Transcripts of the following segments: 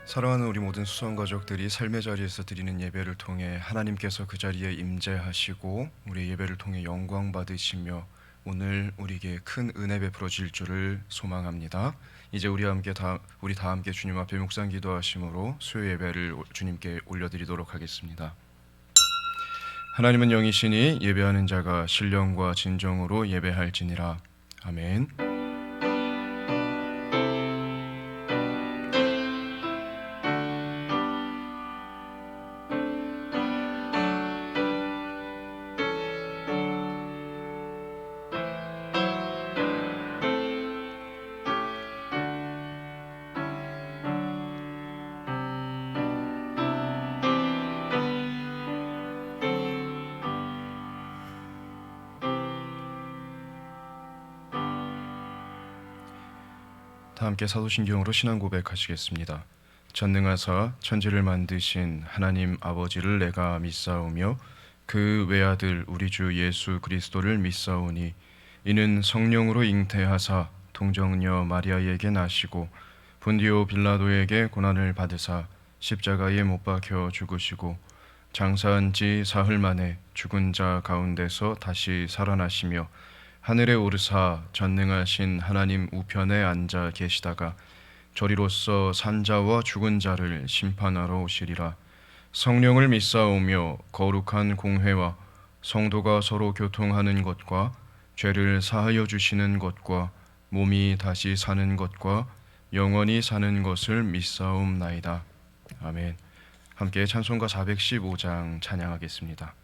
사랑하는 우리 모든 수성 가족들이 삶의 자리에서 드리는 예배를 통해 하나님께서 그 자리에 임재하시고 우리의 예배를 통해 영광 받으시며 오늘 우리에게 큰 은혜 베풀어 주실 줄을 소망합니다. 이제 우리 다 함께 주님 앞에 묵상 기도하심으로 수요 예배를 주님께 올려드리도록 하겠습니다. 하나님은 영이시니 예배하는 자가 신령과 진정으로 예배할지니라. 아멘. 다 함께 사도신경으로 신앙 고백하시겠습니다. 전능하사 천지를 만드신 하나님 아버지를 내가 믿사오며 그 외아들 우리 주 예수 그리스도를 믿사오니 이는 성령으로 잉태하사 동정녀 마리아에게 나시고 본디오 빌라도에게 고난을 받으사 십자가에 못 박혀 죽으시고 장사한 지 사흘 만에 죽은 자 가운데서 다시 살아나시며 하늘에 오르사 전능하신 하나님 우편에 앉아 계시다가 저리로서 산자와 죽은 자를 심판하러 오시리라. 성령을 믿사오며 거룩한 공회와 성도가 서로 교통하는 것과 죄를 사하여 주시는 것과 몸이 다시 사는 것과 영원히 사는 것을 믿사옵나이다. 아멘. 함께 찬송가 415장 찬양하겠습니다.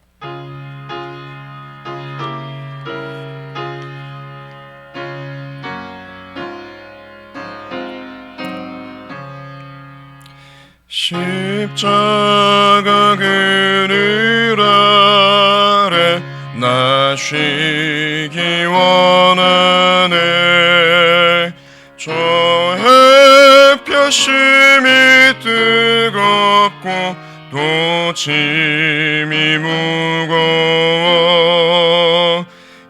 십자가 그늘 아래 나 쉬기 원하네. 저 햇볕심이 뜨겁고 또 짐이 무거워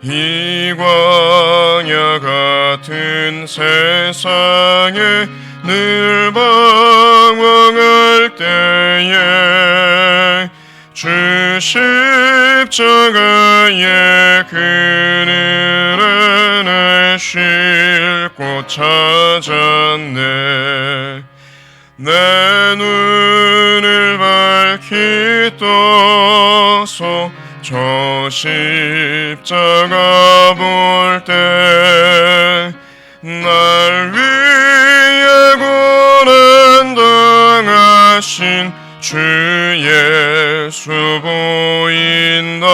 이 광야 같은 세상에 늘 방황할 때에 주 십자가의 그늘에 내 쉴 곳 찾았네. 내 눈을 밝히 떠서 저 십자가 볼 때 날 위해 고난 당하신 주 예수 보인다.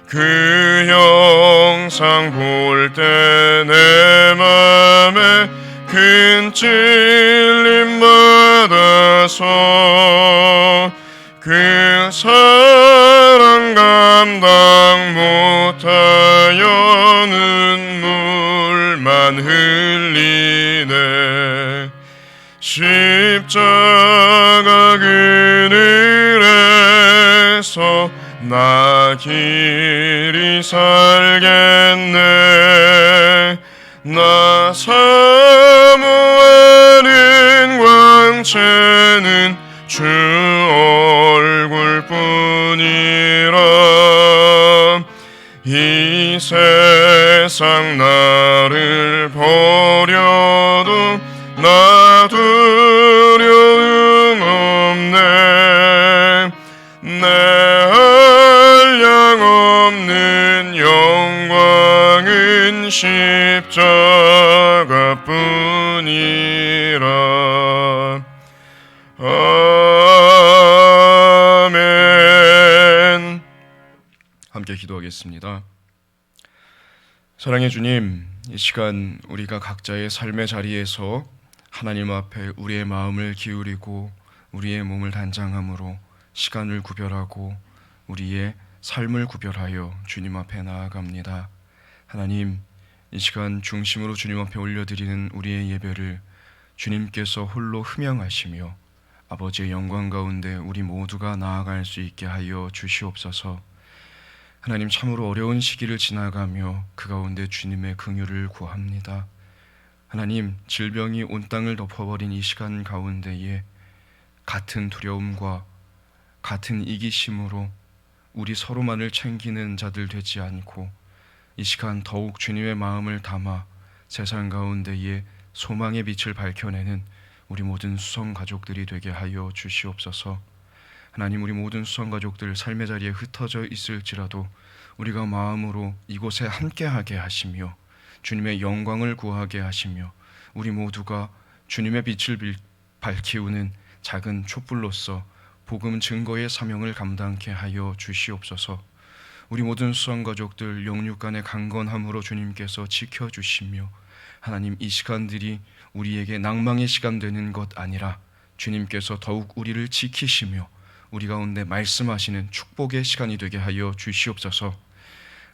그 영상 볼 때 내 맘에 큰 찔림 받아서 그 사랑 감당 못하여 눈물만 흘리네. 십자가 그늘에서 나 길이 살겠네. 나 사모하는 광채는 주 얼굴뿐이라. 이 세상 나를 버려도 나 두려움 없네. 내 한량 없는 영광은 십자가뿐이라. 아멘. 함께 기도하겠습니다. 사랑의 주님, 이 시간 우리가 각자의 삶의 자리에서 하나님 앞에 우리의 마음을 기울이고 우리의 몸을 단장함으로 시간을 구별하고 우리의 삶을 구별하여 주님 앞에 나아갑니다. 하나님, 이 시간 중심으로 주님 앞에 올려드리는 우리의 예배를 주님께서 홀로 흠양하시며 아버지의 영광 가운데 우리 모두가 나아갈 수 있게 하여 주시옵소서. 하나님, 참으로 어려운 시기를 지나가며 그 가운데 주님의 긍휼을 구합니다. 하나님, 질병이 온 땅을 덮어버린 이 시간 가운데에 같은 두려움과 같은 이기심으로 우리 서로만을 챙기는 자들 되지 않고 이 시간 더욱 주님의 마음을 담아 세상 가운데에 소망의 빛을 밝혀내는 우리 모든 수성 가족들이 되게 하여 주시옵소서. 하나님, 우리 모든 수성 가족들 삶의 자리에 흩어져 있을지라도 우리가 마음으로 이곳에 함께하게 하시며 주님의 영광을 구하게 하시며 우리 모두가 주님의 빛을 밝히우는 작은 촛불로서 복음 증거의 사명을 감당케 하여 주시옵소서. 우리 모든 수성 가족들 영육 간의 강건함으로 주님께서 지켜주시며 하나님, 이 시간들이 우리에게 낭망의 시간 되는 것 아니라 주님께서 더욱 우리를 지키시며 우리 가운데 말씀하시는 축복의 시간이 되게 하여 주시옵소서.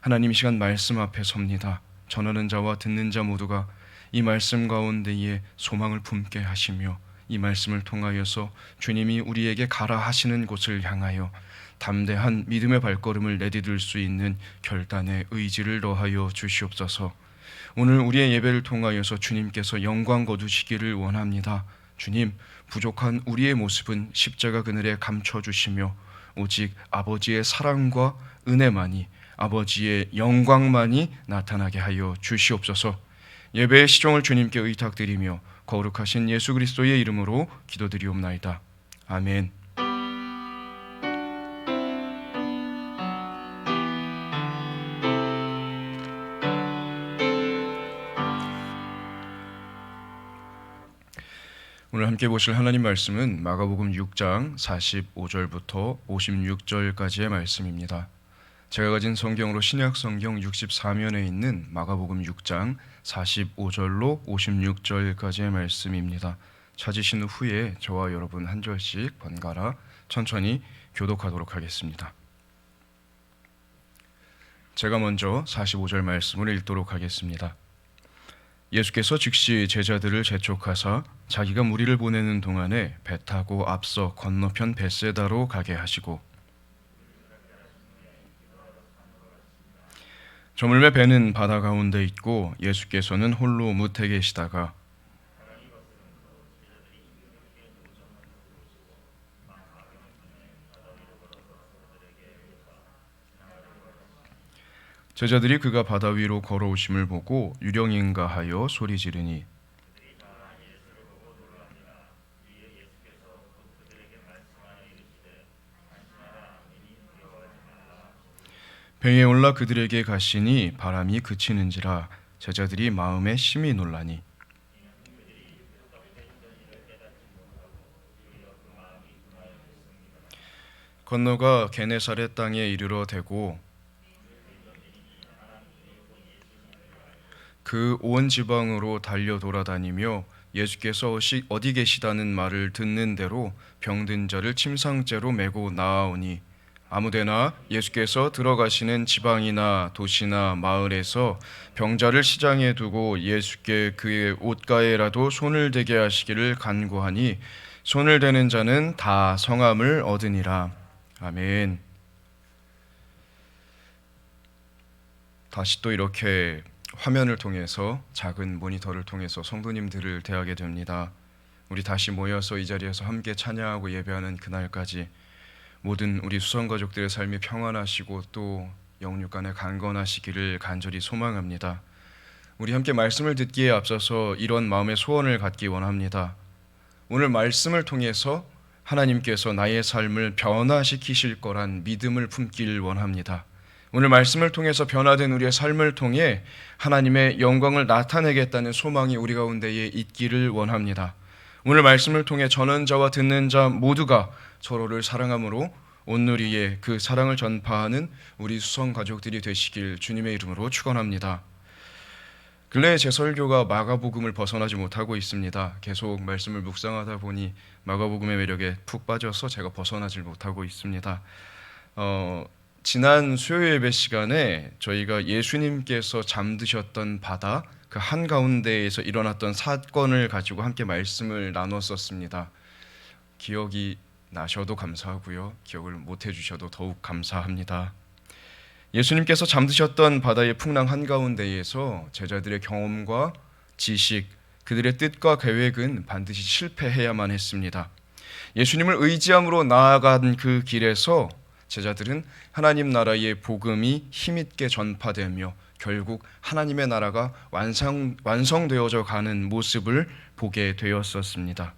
하나님, 이 시간 말씀 앞에 섭니다. 전하는 자와 듣는 자 모두가 이 말씀 가운데에 소망을 품게 하시며 이 말씀을 통하여서 주님이 우리에게 가라 하시는 곳을 향하여 담대한 믿음의 발걸음을 내디딜 수 있는 결단의 의지를 더하여 주시옵소서. 오늘 우리의 예배를 통하여서 주님께서 영광 거두시기를 원합니다. 주님, 부족한 우리의 모습은 십자가 그늘에 감춰주시며 오직 아버지의 사랑과 은혜만이, 아버지의 영광만이 나타나게 하여 주시옵소서. 예배의 시종을 주님께 의탁드리며 거룩하신 예수 그리스도의 이름으로 기도드리옵나이다. 아멘. 오늘 함께 보실 하나님 말씀은 마가복음 6장 45절부터 56절까지의 말씀입니다. 제가 가진 성경으로 신약 성경 64면에 있는 마가복음 6장 45절로 56절까지의 말씀입니다. 찾으신 후에 저와 여러분 한 절씩 번갈아 천천히 교독하도록 하겠습니다. 제가 먼저 45절 말씀을 읽도록 하겠습니다. 예수께서 즉시 제자들을 재촉하사 자기가 무리를 보내는 동안에 배 타고 앞서 건너편 벳세다로 가게 하시고 저물매 배는 바다 가운데 있고 예수께서는 홀로 무태 계시다가 제자들이 그가 바다 위로 걸어오심을 보고 유령인가 하여 소리 지르니 배에 올라 그들에게 가시니 바람이 그치는지라 제자들이 마음에 심히 놀라니 건너가 게네사렛 땅에 이르러 대고 그 온 지방으로 달려 돌아다니며 예수께서 어디 계시다는 말을 듣는 대로 병든 자를 침상째로 메고 나아오니 아무데나 예수께서 들어가시는 지방이나 도시나 마을에서 병자를 시장에 두고 예수께 그의 옷가에라도 손을 대게 하시기를 간구하니 손을 대는 자는 다 성함을 얻으니라. 아멘. 다시 또 이렇게 화면을 통해서 작은 모니터를 통해서 성도님들을 대하게 됩니다. 우리 다시 모여서 이 자리에서 함께 찬양하고 예배하는 그날까지 모든 우리 수성가족들의 삶이 평안하시고 또 영육 간에 강건하시기를 간절히 소망합니다. 우리 함께 말씀을 듣기에 앞서서 이런 마음의 소원을 갖기 원합니다. 오늘 말씀을 통해서 하나님께서 나의 삶을 변화시키실 거란 믿음을 품길 원합니다. 오늘 말씀을 통해서 변화된 우리의 삶을 통해 하나님의 영광을 나타내겠다는 소망이 우리 가운데에 있기를 원합니다. 오늘 말씀을 통해 전하는 자와 듣는 자 모두가 서로를 사랑함으로 온누리에 그 사랑을 전파하는 우리 수성 가족들이 되시길 주님의 이름으로 축원합니다. 근래에 제 설교가 마가복음을 벗어나지 못하고 있습니다. 계속 말씀을 묵상하다 보니 마가복음의 매력에 푹 빠져서 제가 벗어나질 못하고 있습니다. 지난 수요 예배 시간에 저희가 예수님께서 잠드셨던 바다 그 한가운데에서 일어났던 사건을 가지고 함께 말씀을 나눴었습니다. 기억이 나셔도 감사하고요. 기억을 못 해주셔도 더욱 감사합니다. 예수님께서 잠드셨던 바다의 풍랑 한가운데에서 제자들의 경험과 지식 그들의 뜻과 계획은 반드시 실패해야만 했습니다. 예수님을 의지함으로 나아간 그 길에서 제자들은 하나님 나라의 복음이 힘있게 전파되며 결국 하나님의 나라가 완성되어져 가는 모습을 보게 되었었습니다.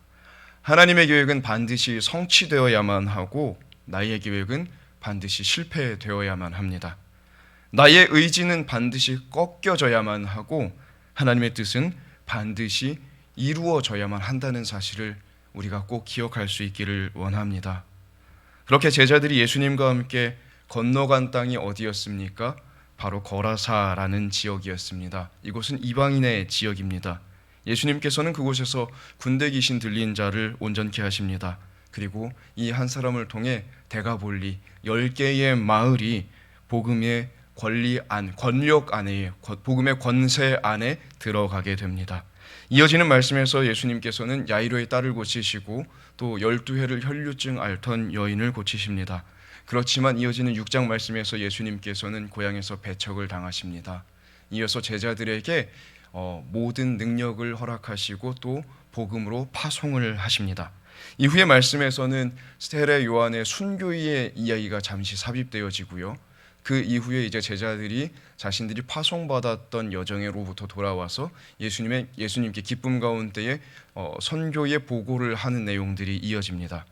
하나님의 계획은 반드시 성취되어야만 하고 나의 계획은 반드시 실패되어야만 합니다. 나의 의지는 반드시 꺾여져야만 하고 하나님의 뜻은 반드시 이루어져야만 한다는 사실을 우리가 꼭 기억할 수 있기를 원합니다. 그렇게 제자들이 예수님과 함께 건너간 땅이 어디였습니까? 바로 거라사라는 지역이었습니다. 이곳은 이방인의 지역입니다. 예수님께서는 그곳에서 군대 귀신 들린 자를 온전케 하십니다. 그리고 이 한 사람을 통해 데가볼리 10개의 마을이 복음의 권력 안에, 복음의 권세 안에 들어가게 됩니다. 이어지는 말씀에서 예수님께서는 야이로의 딸을 고치시고 또 12해를 혈류증 앓던 여인을 고치십니다. 그렇지만 이어지는 6장 말씀에서 예수님께서는 고향에서 배척을 당하십니다. 이어서 제자들에게 모든 능력을 허락하시고 또 복음으로 파송을 하십니다. 이후의 말씀에서는 스테레 요한의 순교의 이야기가 잠시 삽입되어지고요. 그 이후에 이제 제자들이 자신들이 파송받았던 여정으로부터 돌아와서 예수님께 기쁨 가운데에 선교의 보고를 하는 내용들이 이어집니다.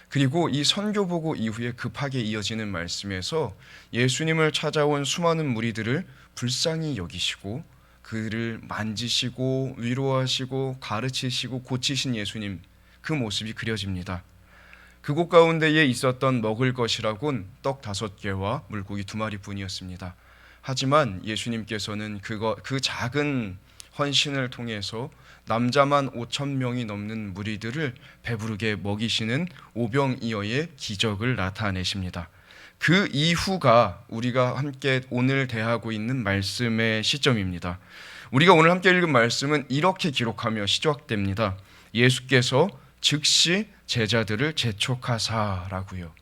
그리고 이 선교 보고 이후에 급하게 이어지는 말씀에서 예수님을 찾아온 수많은 무리들을 불쌍히 여기시고 그를 만지시고 위로하시고 가르치시고 고치신 예수님, 그 모습이 그려집니다. 그곳 가운데에 있었던 먹을 것이라곤 떡 5개와 물고기 2마리뿐이었습니다. 하지만 예수님께서는 그 작은 헌신을 통해서 남자만 5,000명이 넘는 무리들을 배부르게 먹이시는 오병이어의 기적을 나타내십니다. 그 이후가 우리가 함께 오늘 대하고 있는 말씀의 시점입니다. 우리가 오늘 함께 읽은 말씀은 이렇게 기록하며 시작됩니다. 예수께서 즉시 제자들을 재촉하사라고요.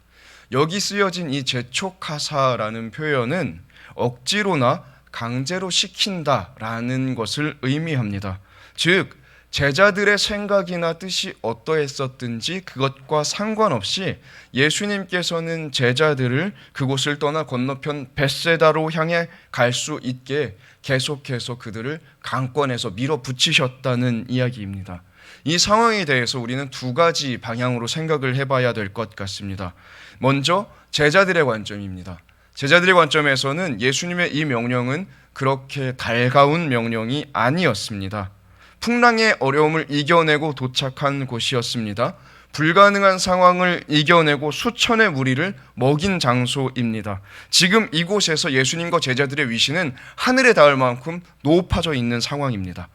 여기 쓰여진 이 재촉하사라는 표현은 억지로나 강제로 시킨다라는 것을 의미합니다. 즉 제자들의 생각이나 뜻이 어떠했었든지 그것과 상관없이 예수님께서는 제자들을 그곳을 떠나 건너편 벳세다로 향해 갈 수 있게 계속해서 그들을 강권에서 밀어붙이셨다는 이야기입니다. 이 상황에 대해서 우리는 2가지 방향으로 생각을 해봐야 될 것 같습니다. 먼저 제자들의 관점입니다. 제자들의 관점에서는 예수님의 이 명령은 그렇게 달가운 명령이 아니었습니다. 풍랑의 어려움을 이겨내고 도착한 곳이었습니다. 불가능한 상황을 이겨내고 수천의 무리를 먹인 장소입니다. 지금 이곳에서 예수님과 제자들의 위신은 하늘에 닿을 만큼 높아져 있는 상황입니다.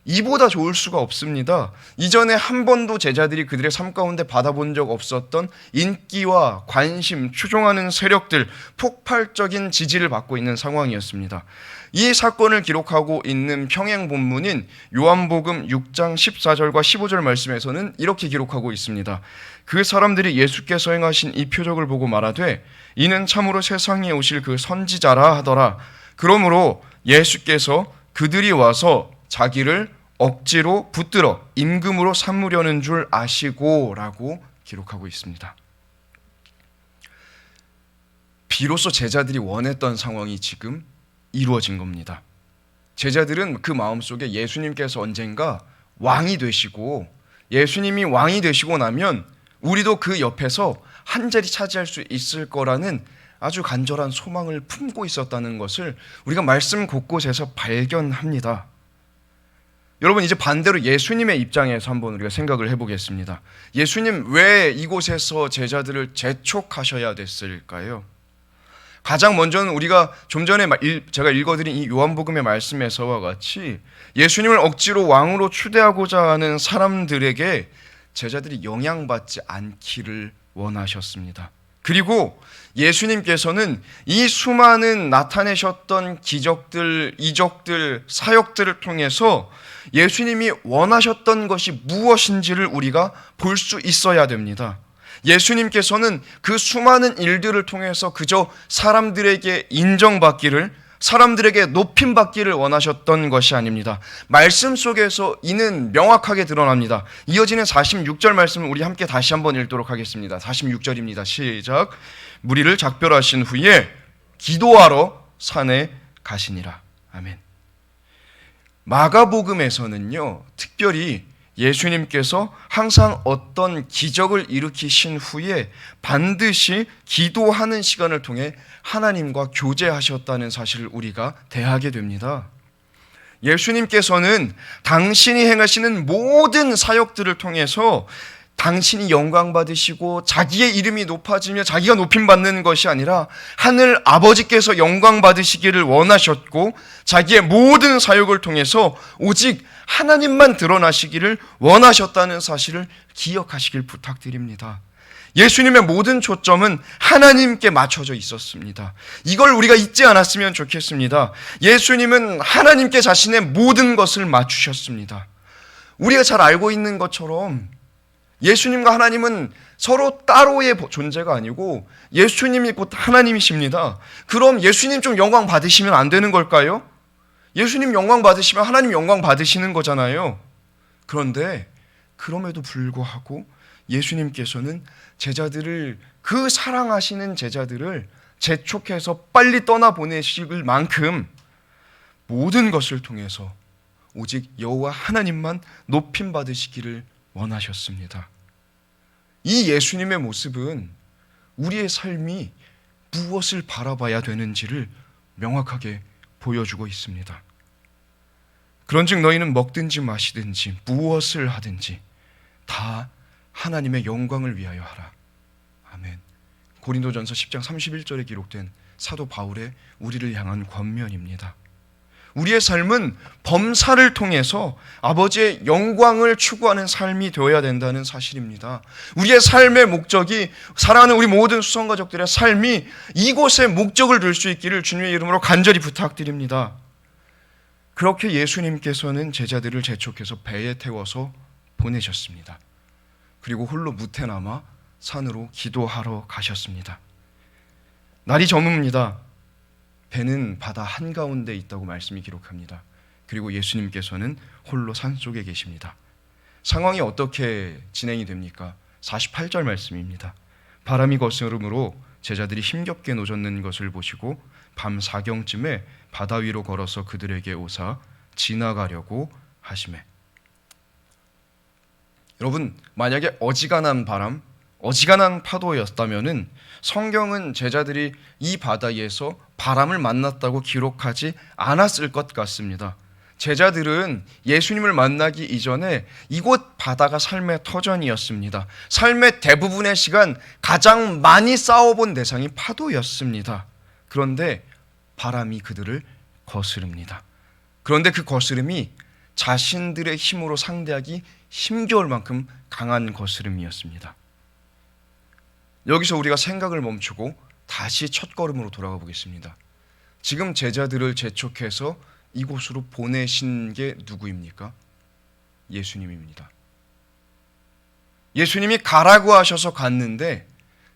이보다 좋을 수가 없습니다. 이전에 한 번도 제자들이 그들의 삶 가운데 받아본 적 없었던 인기와 관심, 추종하는 세력들, 폭발적인 지지를 받고 있는 상황이었습니다. 이 사건을 기록하고 있는 평행 본문인 요한복음 6장 14절과 15절 말씀에서는 이렇게 기록하고 있습니다. 그 사람들이 예수께서 행하신 이 표적을 보고 말하되 이는 참으로 세상에 오실 그 선지자라 하더라. 그러므로 예수께서 그들이 와서 자기를 억지로 붙들어 임금으로 삼으려는 줄 아시고 라고 기록하고 있습니다. 비로소 제자들이 원했던 상황이 지금 이루어진 겁니다. 제자들은 그 마음속에 예수님께서 언젠가 왕이 되시고 예수님이 왕이 되시고 나면 우리도 그 옆에서 한 자리 차지할 수 있을 거라는 아주 간절한 소망을 품고 있었다는 것을 우리가 말씀 곳곳에서 발견합니다. 여러분, 이제 반대로 예수님의 입장에서 한번 우리가 생각을 해보겠습니다. 예수님 왜 이곳에서 제자들을 재촉하셔야 됐을까요? 가장 먼저는 우리가 좀 전에 제가 읽어드린 이 요한복음의 말씀에서와 같이 예수님을 억지로 왕으로 추대하고자 하는 사람들에게 제자들이 영향받지 않기를 원하셨습니다. 그리고 예수님께서는 이 수많은 나타내셨던 기적들, 이적들, 사역들을 통해서 예수님이 원하셨던 것이 무엇인지를 우리가 볼 수 있어야 됩니다. 예수님께서는 그 수많은 일들을 통해서 그저 사람들에게 인정받기를, 사람들에게 높임받기를 원하셨던 것이 아닙니다. 말씀 속에서 이는 명확하게 드러납니다. 이어지는 46절 말씀을 우리 함께 다시 한번 읽도록 하겠습니다. 46절입니다. 시작. 무리를 작별하신 후에 기도하러 산에 가시니라. 아멘. 마가복음에서는요, 특별히 예수님께서 항상 어떤 기적을 일으키신 후에 반드시 기도하는 시간을 통해 하나님과 교제하셨다는 사실을 우리가 대하게 됩니다. 예수님께서는 당신이 행하시는 모든 사역들을 통해서 당신이 영광 받으시고 자기의 이름이 높아지며 자기가 높임받는 것이 아니라 하늘 아버지께서 영광 받으시기를 원하셨고 자기의 모든 사역을 통해서 오직 하나님만 드러나시기를 원하셨다는 사실을 기억하시길 부탁드립니다. 예수님의 모든 초점은 하나님께 맞춰져 있었습니다. 이걸 우리가 잊지 않았으면 좋겠습니다. 예수님은 하나님께 자신의 모든 것을 맞추셨습니다. 우리가 잘 알고 있는 것처럼 예수님과 하나님은 서로 따로의 존재가 아니고 예수님이 곧 하나님이십니다. 그럼 예수님 좀 영광 받으시면 안 되는 걸까요? 예수님 영광 받으시면 하나님 영광 받으시는 거잖아요. 그런데 그럼에도 불구하고 예수님께서는 제자들을, 그 사랑하시는 제자들을 재촉해서 빨리 떠나보내실 만큼 모든 것을 통해서 오직 여호와 하나님만 높임 받으시기를 원하셨습니다. 이 예수님의 모습은 우리의 삶이 무엇을 바라봐야 되는지를 명확하게 보여주고 있습니다. 그런즉 너희는 먹든지 마시든지 무엇을 하든지 다 하나님의 영광을 위하여 하라. 아멘. 고린도전서 10장 31절에 기록된 사도 바울의 우리를 향한 권면입니다. 우리의 삶은 범사를 통해서 아버지의 영광을 추구하는 삶이 되어야 된다는 사실입니다. 우리의 삶의 목적이, 사랑하는 우리 모든 수성가족들의 삶이 이곳에 목적을 둘 수 있기를 주님의 이름으로 간절히 부탁드립니다. 그렇게 예수님께서는 제자들을 재촉해서 배에 태워서 보내셨습니다. 그리고 홀로 무태 남아 산으로 기도하러 가셨습니다. 날이 저뭅니다. 배는 바다 한가운데 있다고 말씀이 기록합니다. 그리고 예수님께서는 홀로 산속에 계십니다. 상황이 어떻게 진행이 됩니까? 48절 말씀입니다. 바람이 거스름으로 제자들이 힘겹게 노젓는 것을 보시고 밤 사경쯤에 바다 위로 걸어서 그들에게 오사 지나가려고 하시매. 여러분, 만약에 어지간한 바람, 어지간한 파도였다면은 성경은 제자들이 이 바다에서 바람을 만났다고 기록하지 않았을 것 같습니다. 제자들은 예수님을 만나기 이전에 이곳 바다가 삶의 터전이었습니다. 삶의 대부분의 시간 가장 많이 싸워본 대상이 파도였습니다. 그런데 바람이 그들을 거스릅니다. 그런데 그 거스름이 자신들의 힘으로 상대하기 힘겨울 만큼 강한 거스름이었습니다. 여기서 우리가 생각을 멈추고 다시 첫걸음으로 돌아가 보겠습니다. 지금 제자들을 재촉해서 이곳으로 보내신 게 누구입니까? 예수님입니다. 예수님이 가라고 하셔서 갔는데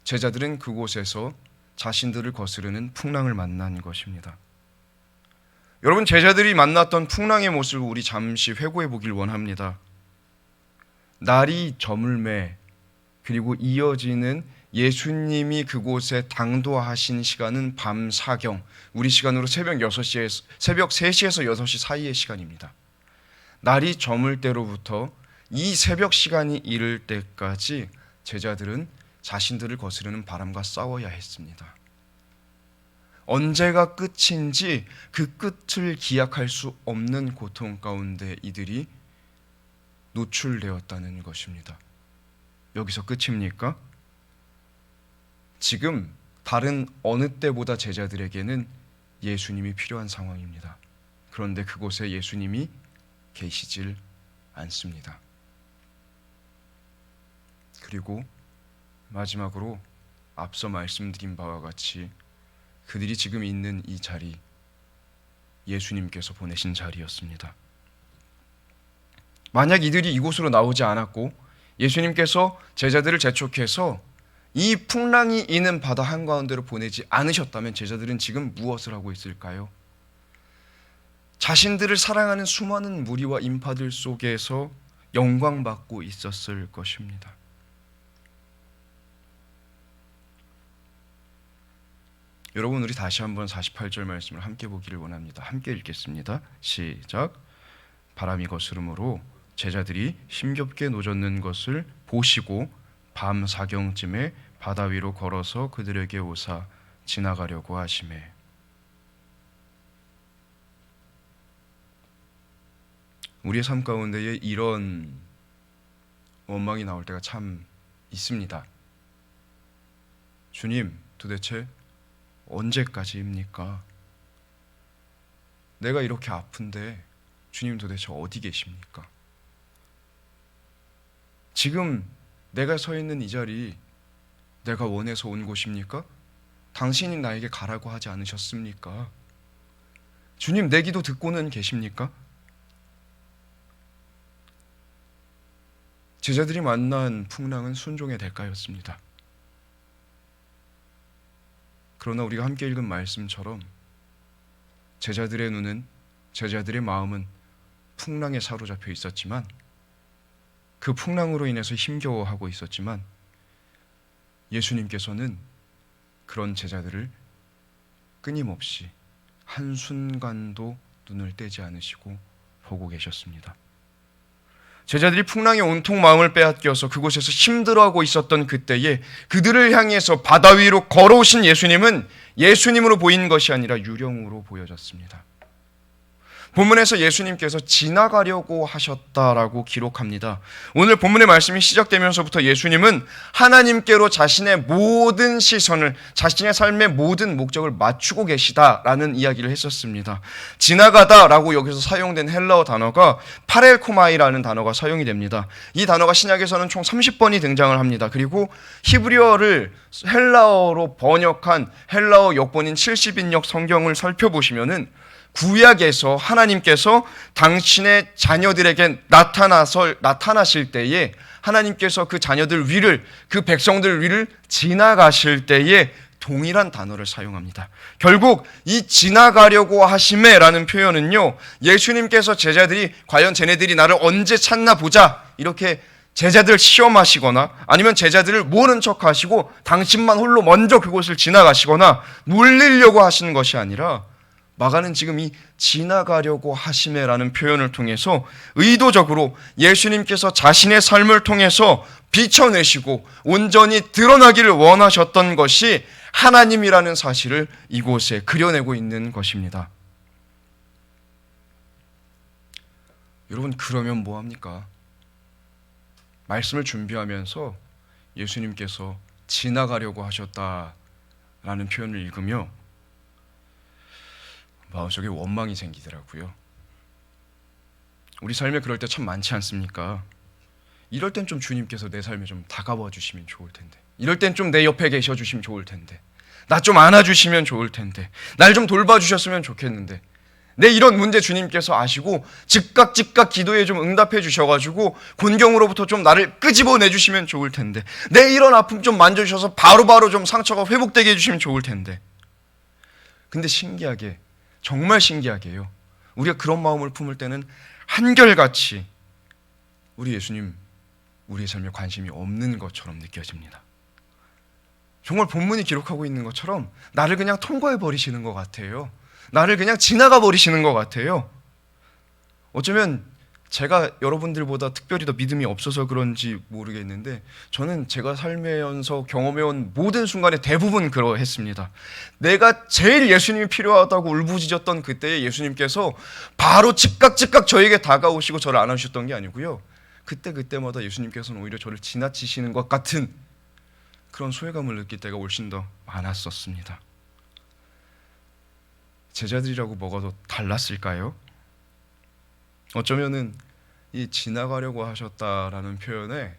제자들은 그곳에서 자신들을 거스르는 풍랑을 만난 것입니다. 여러분, 제자들이 만났던 풍랑의 모습을 우리 잠시 회고해 보길 원합니다. 날이 저물매 그리고 이어지는 예수님이 그곳에 당도하신 시간은 밤 사경, 우리 시간으로 새벽 3시에서 6시 사이의 시간입니다. 날이 저물 때로부터 이 새벽 시간이 이를 때까지 제자들은 자신들을 거스르는 바람과 싸워야 했습니다. 언제가 끝인지 그 끝을 기약할 수 없는 고통 가운데 이들이 노출되었다는 것입니다. 여기서 끝입니까? 지금 다른 어느 때보다 제자들에게는 예수님이 필요한 상황입니다. 그런데 그곳에 예수님이 계시질 않습니다. 그리고 마지막으로 앞서 말씀드린 바와 같이 그들이 지금 있는 이 자리, 예수님께서 보내신 자리였습니다. 만약 이들이 이곳으로 나오지 않았고 예수님께서 제자들을 재촉해서 이 풍랑이 있는 바다 한가운데로 보내지 않으셨다면 제자들은 지금 무엇을 하고 있을까요? 자신들을 사랑하는 수많은 무리와 인파들 속에서 영광받고 있었을 것입니다. 여러분, 우리 다시 한번 48절 말씀을 함께 보기를 원합니다. 함께 읽겠습니다. 시작. 바람이 거스름으로 제자들이 힘겹게 노젓는 것을 보시고 밤 사경쯤에 바다 위로 걸어서 그들에게 오사 지나가려고 하시매. 우리의 삶 가운데에 이런 원망이 나올 때가 참 있습니다. 주님, 도대체 언제까지입니까? 내가 이렇게 아픈데 주님 도대체 어디 계십니까? 지금 내가 서 있는 이 자리 내가 원해서 온 곳입니까? 당신이 나에게 가라고 하지 않으셨습니까? 주님, 내 기도 듣고는 계십니까? 제자들이 만난 풍랑은 순종의 대가였습니다. 그러나 우리가 함께 읽은 말씀처럼 제자들의 눈은, 제자들의 마음은 풍랑에 사로잡혀 있었지만, 그 풍랑으로 인해서 힘겨워하고 있었지만, 예수님께서는 그런 제자들을 끊임없이 한순간도 눈을 떼지 않으시고 보고 계셨습니다. 제자들이 풍랑에 온통 마음을 빼앗겨서 그곳에서 힘들어하고 있었던 그때에 그들을 향해서 바다 위로 걸어오신 예수님은 예수님으로 보인 것이 아니라 유령으로 보여졌습니다. 본문에서 예수님께서 지나가려고 하셨다라고 기록합니다. 오늘 본문의 말씀이 시작되면서부터 예수님은 하나님께로 자신의 모든 시선을, 자신의 삶의 모든 목적을 맞추고 계시다라는 이야기를 했었습니다. 지나가다라고 여기서 사용된 헬라어 단어가 파렐코마이라는 단어가 사용이 됩니다. 이 단어가 신약에서는 총 30번이 등장을 합니다. 그리고 히브리어를 헬라어로 번역한 헬라어 역본인 70인역 성경을 살펴보시면은 구약에서 하나님께서 당신의 자녀들에게 나타나실 때에 하나님께서 그 자녀들 위를, 그 백성들 위를 지나가실 때에 동일한 단어를 사용합니다. 결국 이 지나가려고 하심에라는 표현은요, 예수님께서 제자들이 과연 쟤네들이 나를 언제 찾나 보자 이렇게 제자들을 시험하시거나 아니면 제자들을 모른 척하시고 당신만 홀로 먼저 그곳을 지나가시거나 물리려고 하시는 것이 아니라, 마가는 지금 이 지나가려고 하심에라는 표현을 통해서 의도적으로 예수님께서 자신의 삶을 통해서 비춰내시고 온전히 드러나기를 원하셨던 것이 하나님이라는 사실을 이곳에 그려내고 있는 것입니다. 여러분, 그러면 뭐합니까? 말씀을 준비하면서 예수님께서 지나가려고 하셨다라는 표현을 읽으며 마음속에 원망이 생기더라고요. 우리 삶에 그럴 때 참 많지 않습니까? 이럴 땐 좀 주님께서 내 삶에 좀 다가와 주시면 좋을 텐데, 이럴 땐 좀 내 옆에 계셔 주시면 좋을 텐데, 나 좀 안아주시면 좋을 텐데, 날 좀 돌봐주셨으면 좋겠는데, 내 이런 문제 주님께서 아시고 즉각 기도에 좀 응답해 주셔가지고 곤경으로부터 좀 나를 끄집어내 주시면 좋을 텐데, 내 이런 아픔 좀 만져주셔서 바로바로 좀 상처가 회복되게 해주시면 좋을 텐데. 근데 신기하게, 정말 신기하게요, 우리가 그런 마음을 품을 때는 한결같이 우리 예수님, 우리의 삶에 관심이 없는 것처럼 느껴집니다. 정말 본문이 기록하고 있는 것처럼 나를 그냥 통과해 버리시는 것 같아요. 나를 그냥 지나가 버리시는 것 같아요. 어쩌면 제가 여러분들보다 특별히 더 믿음이 없어서 그런지 모르겠는데, 저는 제가 살면서 경험해온 모든 순간에 대부분 그러했습니다. 내가 제일 예수님이 필요하다고 울부짖었던 그때에 예수님께서 바로 즉각 저에게 다가오시고 저를 안아주셨던 게 아니고요, 그때마다 예수님께서는 오히려 저를 지나치시는 것 같은 그런 소외감을 느낄 때가 훨씬 더 많았었습니다. 제자들이라고 뭐가 더 달랐을까요? 어쩌면은 이 지나가려고 하셨다라는 표현에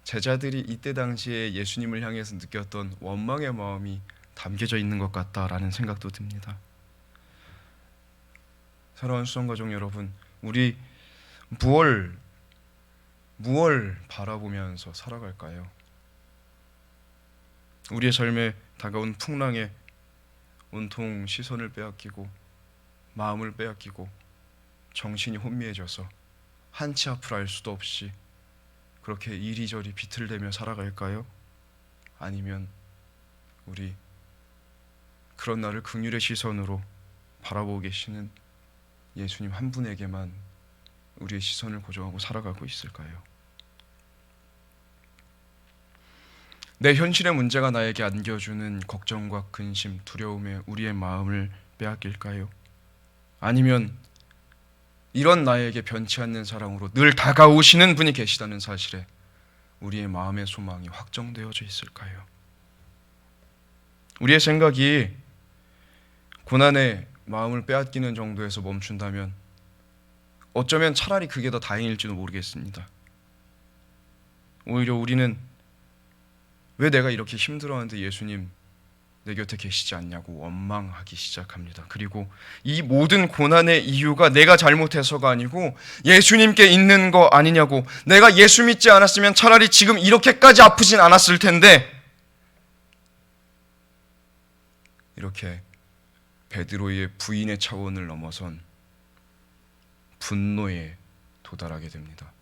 제자들이 이때 당시에 예수님을 향해서 느꼈던 원망의 마음이 담겨져 있는 것 같다라는 생각도 듭니다. 사랑하는 수성가족 여러분, 우리 무얼 바라보면서 살아갈까요? 우리의 삶에 다가온 풍랑에 온통 시선을 빼앗기고 마음을 빼앗기고 정신이 혼미해져서 한치 앞을 알 수도 없이 그렇게 이리저리 비틀대며 살아갈까요? 아니면 우리 그런 나를 긍휼의 시선으로 바라보고 계시는 예수님 한 분에게만 우리의 시선을 고정하고 살아가고 있을까요? 내 현실의 문제가 나에게 안겨주는 걱정과 근심, 두려움에 우리의 마음을 빼앗길까요? 아니면 이런 나에게 변치 않는 사랑으로 늘 다가오시는 분이 계시다는 사실에 우리의 마음의 소망이 확정되어져 있을까요? 우리의 생각이 고난의 마음을 빼앗기는 정도에서 멈춘다면 어쩌면 차라리 그게 더 다행일지도 모르겠습니다. 오히려 우리는 왜 내가 이렇게 힘들어하는데 예수님 내 곁에 계시지 않냐고 원망하기 시작합니다. 그리고 이 모든 고난의 이유가 내가 잘못해서가 아니고 예수님께 있는 거 아니냐고, 내가 예수 믿지 않았으면 차라리 지금 이렇게까지 아프진 않았을 텐데, 이렇게 베드로의 부인의 차원을 넘어선 분노에 도달하게 됩니다.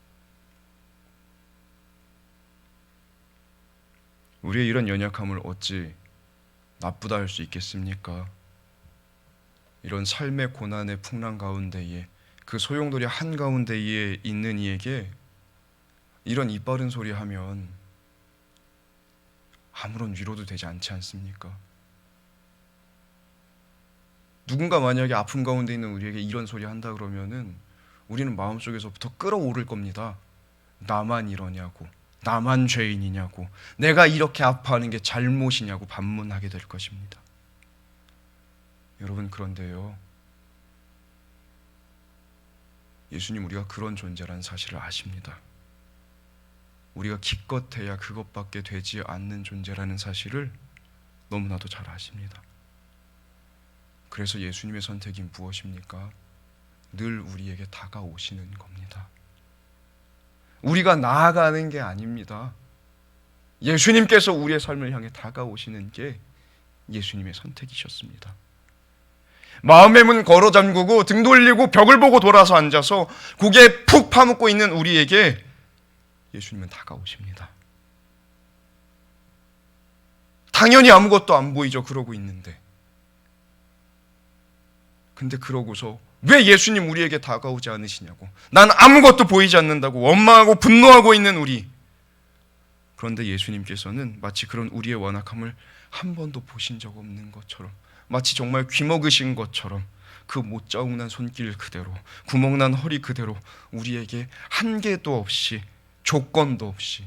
우리의 이런 연약함을 어찌 나쁘다 할 수 있겠습니까? 이런 삶의 고난의 풍랑 가운데에 그 소용돌이 한가운데에 있는 이에게 이런 이빠른 소리 하면 아무런 위로도 되지 않지 않습니까? 누군가 만약에 아픔 가운데 있는 우리에게 이런 소리 한다 그러면은 우리는 마음속에서부터 끓어오를 겁니다. 나만 이러냐고, 나만 죄인이냐고, 내가 이렇게 아파하는 게 잘못이냐고 반문하게 될 것입니다. 여러분, 그런데요, 예수님 우리가 그런 존재라는 사실을 아십니다. 우리가 기껏해야 그것밖에 되지 않는 존재라는 사실을 너무나도 잘 아십니다. 그래서 예수님의 선택이 무엇입니까? 늘 우리에게 다가오시는 겁니다. 우리가 나아가는 게 아닙니다. 예수님께서 우리의 삶을 향해 다가오시는 게 예수님의 선택이셨습니다. 마음의 문 걸어 잠그고 등 돌리고 벽을 보고 돌아서 앉아서 고개 푹 파묻고 있는 우리에게 예수님은 다가오십니다. 당연히 아무것도 안 보이죠. 그러고 있는데. 근데 그러고서 왜 예수님 우리에게 다가오지 않으시냐고, 난 아무것도 보이지 않는다고 원망하고 분노하고 있는 우리. 그런데 예수님께서는 마치 그런 우리의 완악함을 한 번도 보신 적 없는 것처럼, 마치 정말 귀먹으신 것처럼 그 못자국난 손길 그대로, 구멍난 허리 그대로 우리에게 한계도 없이 조건도 없이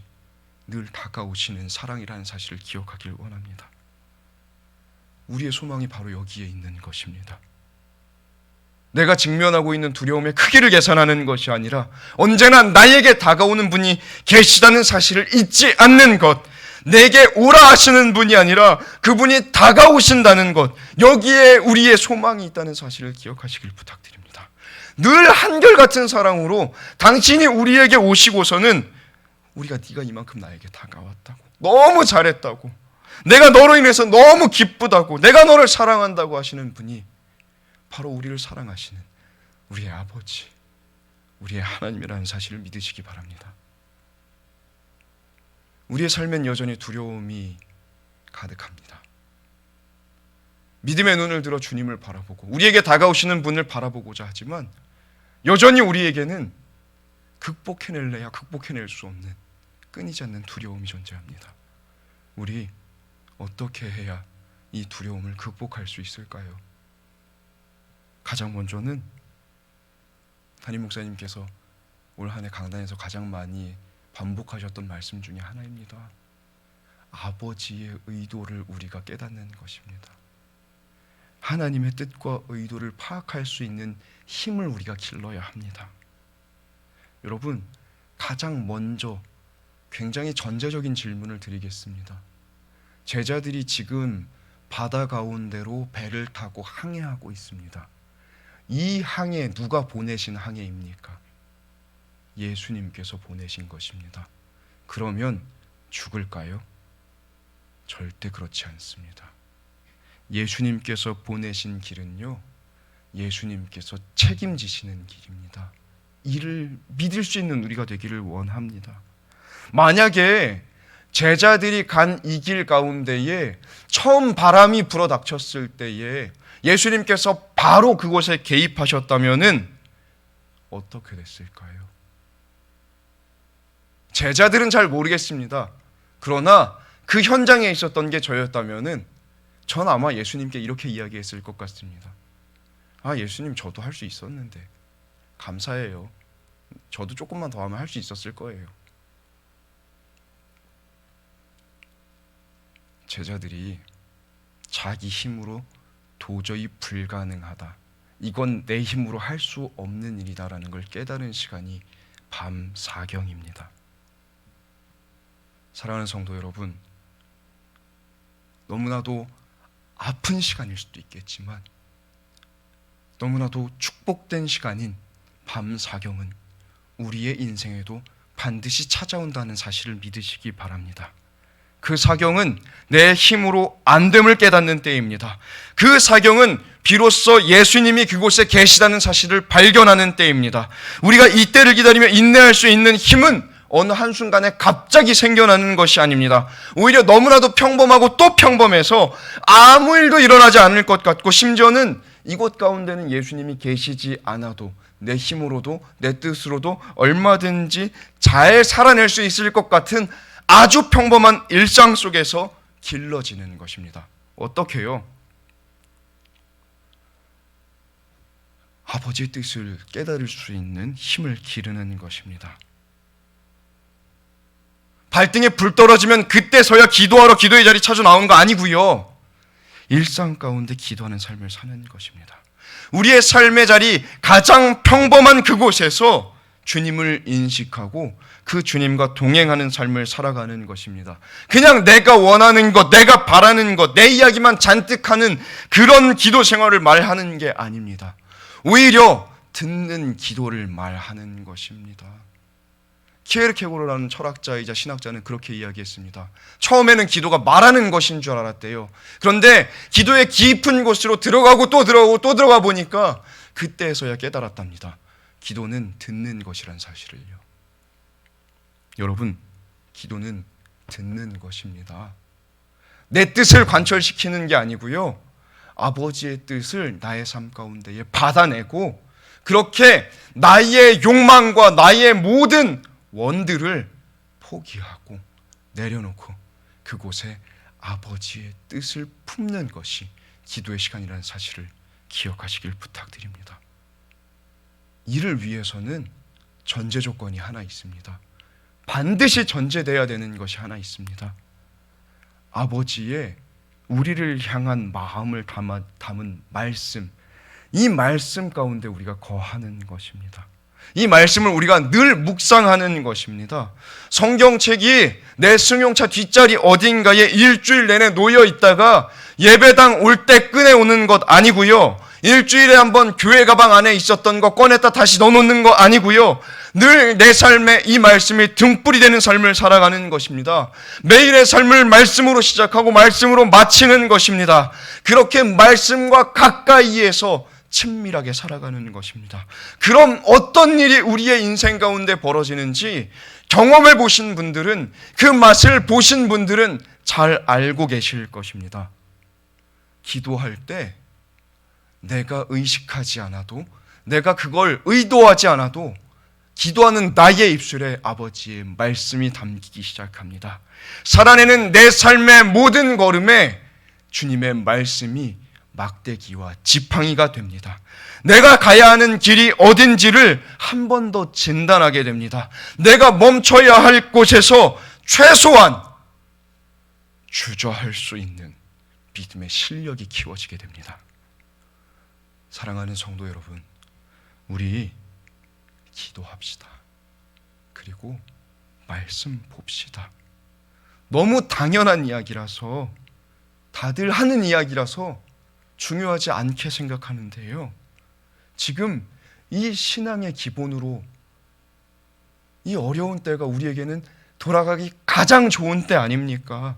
늘 다가오시는 사랑이라는 사실을 기억하길 원합니다. 우리의 소망이 바로 여기에 있는 것입니다. 내가 직면하고 있는 두려움의 크기를 계산하는 것이 아니라 언제나 나에게 다가오는 분이 계시다는 사실을 잊지 않는 것, 내게 오라 하시는 분이 아니라 그분이 다가오신다는 것, 여기에 우리의 소망이 있다는 사실을 기억하시길 부탁드립니다. 늘 한결같은 사랑으로 당신이 우리에게 오시고서는 우리가 네가 이만큼 나에게 다가왔다고, 너무 잘했다고, 내가 너로 인해서 너무 기쁘다고, 내가 너를 사랑한다고 하시는 분이 바로 우리를 사랑하시는 우리의 아버지, 우리의 하나님이라는 사실을 믿으시기 바랍니다. 우리의 삶엔 여전히 두려움이 가득합니다. 믿음의 눈을 들어 주님을 바라보고 우리에게 다가오시는 분을 바라보고자 하지만 여전히 우리에게는 극복해낼래야 극복해낼 수 없는 끊이지 않는 두려움이 존재합니다. 우리 어떻게 해야 이 두려움을 극복할 수 있을까요? 가장 먼저는 담임 목사님께서 올 한 해 강단에서 가장 많이 반복하셨던 말씀 중에 하나입니다. 아버지의 의도를 우리가 깨닫는 것입니다. 하나님의 뜻과 의도를 파악할 수 있는 힘을 우리가 길러야 합니다. 여러분, 가장 먼저 굉장히 전제적인 질문을 드리겠습니다. 제자들이 지금 바다 가운데로 배를 타고 항해하고 있습니다. 이 항해 누가 보내신 항해입니까? 예수님께서 보내신 것입니다. 그러면 죽을까요? 절대 그렇지 않습니다. 예수님께서 보내신 길은요, 예수님께서 책임지시는 길입니다. 이를 믿을 수 있는 우리가 되기를 원합니다. 만약에 제자들이 간 이 길 가운데에 처음 바람이 불어닥쳤을 때에 예수님께서 바로 그곳에 개입하셨다면은 어떻게 됐을까요? 제자들은 잘 모르겠습니다. 그러나 그 현장에 있었던 게 저였다면은 전 아마 예수님께 이렇게 이야기했을 것 같습니다. 아, 예수님, 저도 할 수 있었는데 감사해요. 저도 조금만 더 하면 할 수 있었을 거예요. 제자들이 자기 힘으로 도저히 불가능하다, 이건 내 힘으로 할 수 없는 일이다라는 걸 깨달은 시간이 밤 사경입니다. 사랑하는 성도 여러분, 너무나도 아픈 시간일 수도 있겠지만 너무나도 축복된 시간인 밤 사경은 우리의 인생에도 반드시 찾아온다는 사실을 믿으시기 바랍니다. 그 사경은 내 힘으로 안 됨을 깨닫는 때입니다. 그 사경은 비로소 예수님이 그곳에 계시다는 사실을 발견하는 때입니다. 우리가 이때를 기다리며 인내할 수 있는 힘은 어느 한순간에 갑자기 생겨나는 것이 아닙니다. 오히려 너무나도 평범하고 또 평범해서 아무 일도 일어나지 않을 것 같고, 심지어는 이곳 가운데는 예수님이 계시지 않아도 내 힘으로도 내 뜻으로도 얼마든지 잘 살아낼 수 있을 것 같은 아주 평범한 일상 속에서 길러지는 것입니다. 어떻게요? 아버지의 뜻을 깨달을 수 있는 힘을 기르는 것입니다. 발등에 불 떨어지면 그때서야 기도하러 기도의 자리 찾아 나오는 거 아니고요. 일상 가운데 기도하는 삶을 사는 것입니다. 우리의 삶의 자리, 가장 평범한 그곳에서 주님을 인식하고 그 주님과 동행하는 삶을 살아가는 것입니다. 그냥 내가 원하는 것, 내가 바라는 것, 내 이야기만 잔뜩 하는 그런 기도 생활을 말하는 게 아닙니다. 오히려 듣는 기도를 말하는 것입니다. 키에르케고르라는 철학자이자 신학자는 그렇게 이야기했습니다. 처음에는 기도가 말하는 것인 줄 알았대요. 그런데 기도의 깊은 곳으로 들어가고 또 들어가고 또 들어가 보니까 그때서야 깨달았답니다. 기도는 듣는 것이란 사실을요. 여러분, 기도는 듣는 것입니다. 내 뜻을 관철시키는 게 아니고요, 아버지의 뜻을 나의 삶 가운데에 받아내고, 그렇게 나의 욕망과 나의 모든 원들을 포기하고 내려놓고 그곳에 아버지의 뜻을 품는 것이 기도의 시간이라는 사실을 기억하시길 부탁드립니다. 이를 위해서는 전제 조건이 하나 있습니다. 반드시 전제돼야 되는 것이 하나 있습니다. 아버지의 우리를 향한 마음을 담은 말씀, 이 말씀 가운데 우리가 거하는 것입니다. 이 말씀을 우리가 늘 묵상하는 것입니다. 성경책이 내 승용차 뒷자리 어딘가에 일주일 내내 놓여 있다가 예배당 올 때 꺼내오는 것 아니고요, 일주일에 한번 교회 가방 안에 있었던 거 꺼냈다 다시 넣어놓는 거 아니고요, 늘 내 삶에 이 말씀이 등불이 되는 삶을 살아가는 것입니다. 매일의 삶을 말씀으로 시작하고 말씀으로 마치는 것입니다. 그렇게 말씀과 가까이에서 친밀하게 살아가는 것입니다. 그럼 어떤 일이 우리의 인생 가운데 벌어지는지 경험해 보신 분들은, 그 맛을 보신 분들은 잘 알고 계실 것입니다. 기도할 때 내가 의식하지 않아도, 내가 그걸 의도하지 않아도 기도하는 나의 입술에 아버지의 말씀이 담기기 시작합니다. 살아내는 내 삶의 모든 걸음에 주님의 말씀이 막대기와 지팡이가 됩니다. 내가 가야 하는 길이 어딘지를 한 번 더 진단하게 됩니다. 내가 멈춰야 할 곳에서 최소한 주저할 수 있는 믿음의 실력이 키워지게 됩니다. 사랑하는 성도 여러분, 우리 기도합시다. 그리고 말씀 봅시다. 너무 당연한 이야기라서, 다들 하는 이야기라서 중요하지 않게 생각하는데요, 지금 이 신앙의 기본으로 이 어려운 때가 우리에게는 돌아가기 가장 좋은 때 아닙니까?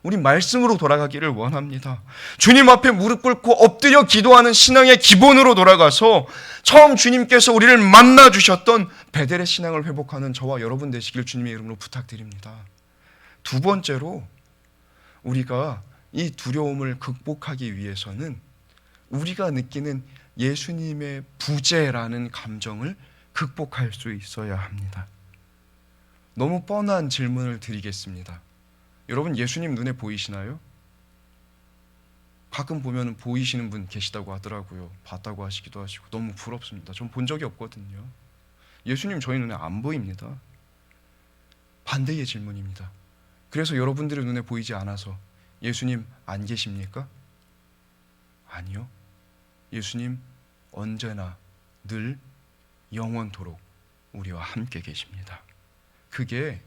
우리 말씀으로 돌아가기를 원합니다. 주님 앞에 무릎 꿇고 엎드려 기도하는 신앙의 기본으로 돌아가서 처음 주님께서 우리를 만나 주셨던 베델의 신앙을 회복하는 저와 여러분 되시길 주님의 이름으로 부탁드립니다. 두 번째로 우리가 이 두려움을 극복하기 위해서는 우리가 느끼는 예수님의 부재라는 감정을 극복할 수 있어야 합니다. 너무 뻔한 질문을 드리겠습니다. 여러분, 예수님 눈에 보이시나요? 가끔 보면 보이시는 분 계시다고 하더라고요. 봤다고 하시기도 하시고 너무 부럽습니다. 전 본 적이 없거든요. 예수님 저희 눈에 안 보입니다. 반대의 질문입니다. 그래서 여러분들의 눈에 보이지 않아서 예수님 안 계십니까? 아니요. 예수님 언제나 늘 영원토록 우리와 함께 계십니다. 그게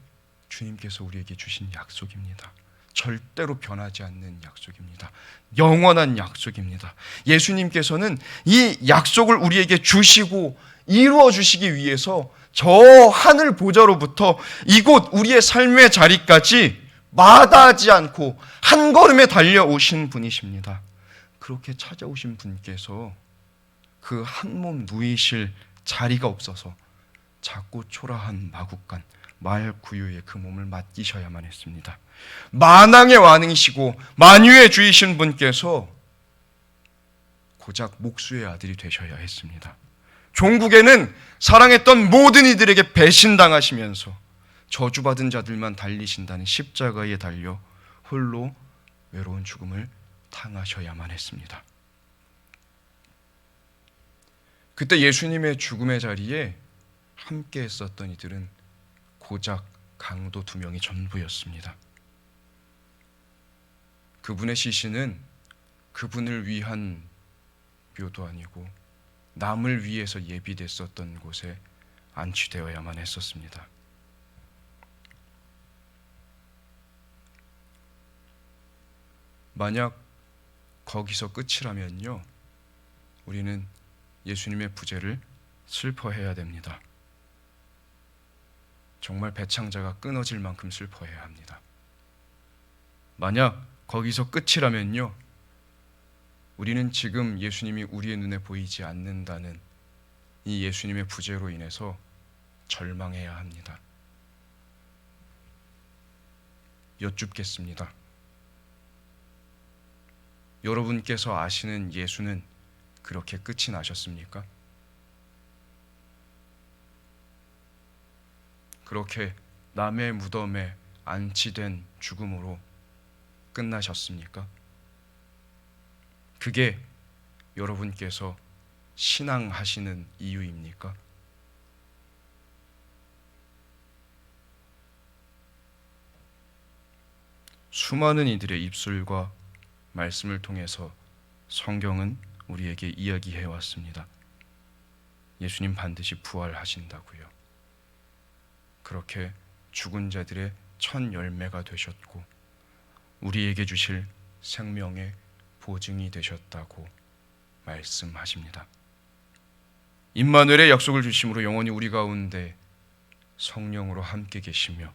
주님께서 우리에게 주신 약속입니다. 절대로 변하지 않는 약속입니다. 영원한 약속입니다. 예수님께서는 이 약속을 우리에게 주시고 이루어 주시기 위해서 저 하늘 보좌로부터 이곳 우리의 삶의 자리까지 마다하지 않고 한 걸음에 달려오신 분이십니다. 그렇게 찾아오신 분께서 그 한 몸 누이실 자리가 없어서 작고 초라한 마국간 말 구유의 그 몸을 맡기셔야만 했습니다. 만왕의 왕이시고 만유의 주이신 분께서 고작 목수의 아들이 되셔야 했습니다. 종국에는 사랑했던 모든 이들에게 배신당하시면서 저주받은 자들만 달리신다는 십자가에 달려 홀로 외로운 죽음을 당하셔야만 했습니다. 그때 예수님의 죽음의 자리에 함께 했었던 이들은 고작 강도 2명이 전부였습니다. 그분의 시신은 그분을 위한 묘도 아니고 남을 위해서 예비됐었던 곳에 안치되어야만 했었습니다. 만약 거기서 끝이라면요, 우리는 예수님의 부재를 슬퍼해야 됩니다. 정말 배창자가 끊어질 만큼 슬퍼해야 합니다. 만약 거기서 끝이라면요, 우리는 지금 예수님이 우리의 눈에 보이지 않는다는 이 예수님의 부재로 인해서 절망해야 합니다. 여쭙겠습니다. 여러분께서 아시는 예수는 그렇게 끝이 나셨습니까? 그렇게 남의 무덤에 안치된 죽음으로 끝나셨습니까? 그게 여러분께서 신앙하시는 이유입니까? 수많은 이들의 입술과 말씀을 통해서 성경은 우리에게 이야기해 왔습니다. 예수님 반드시 부활하신다고요. 그렇게 죽은 자들의 첫 열매가 되셨고 우리에게 주실 생명의 보증이 되셨다고 말씀하십니다. 임마누엘의 약속을 주심으로 영원히 우리 가운데 성령으로 함께 계시며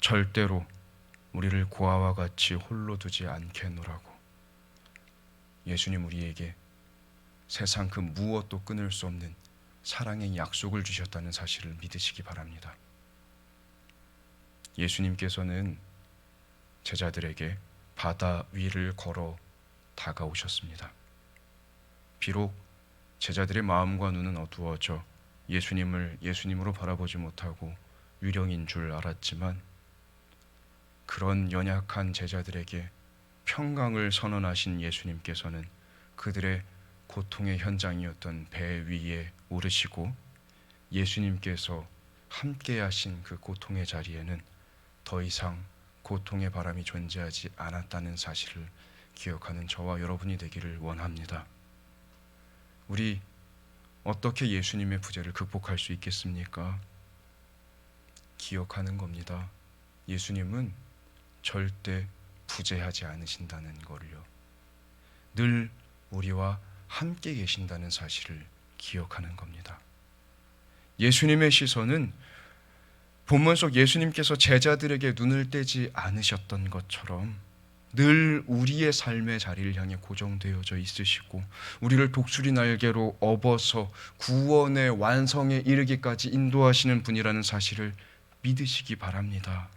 절대로 우리를 고아와 같이 홀로 두지 않겠노라고 예수님 우리에게 세상 그 무엇도 끊을 수 없는 사랑의 약속을 주셨다는 사실을 믿으시기 바랍니다. 예수님께서는 제자들에게 바다 위를 걸어 다가오셨습니다. 비록 제자들의 마음과 눈은 어두워져 예수님으로 바라보지 못하고 유령인 줄 알았지만 그런 연약한 제자들에게 평강을 선언하신 예수님께서는 그들의 고통의 현장이었던 배 위에 오르시고 예수님께서 함께 하신 그 고통의 자리에는 더 이상 고통의 바람이 존재하지 않았다는 사실을 기억하는 저와 여러분이 되기를 원합니다. 우리 어떻게 예수님의 부재를 극복할 수 있겠습니까? 기억하는 겁니다. 예수님은 절대 부재하지 않으신다는 걸요. 늘 우리와 함께 계신다는 사실을 기억하는 겁니다. 예수님의 시선은 본문 속 예수님께서 제자들에게 눈을 떼지 않으셨던 것처럼 늘 우리의 삶의 자리를 향해 고정되어져 있으시고 우리를 독수리 날개로 업어서 구원의 완성에 이르기까지 인도하시는 분이라는 사실을 믿으시기 바랍니다.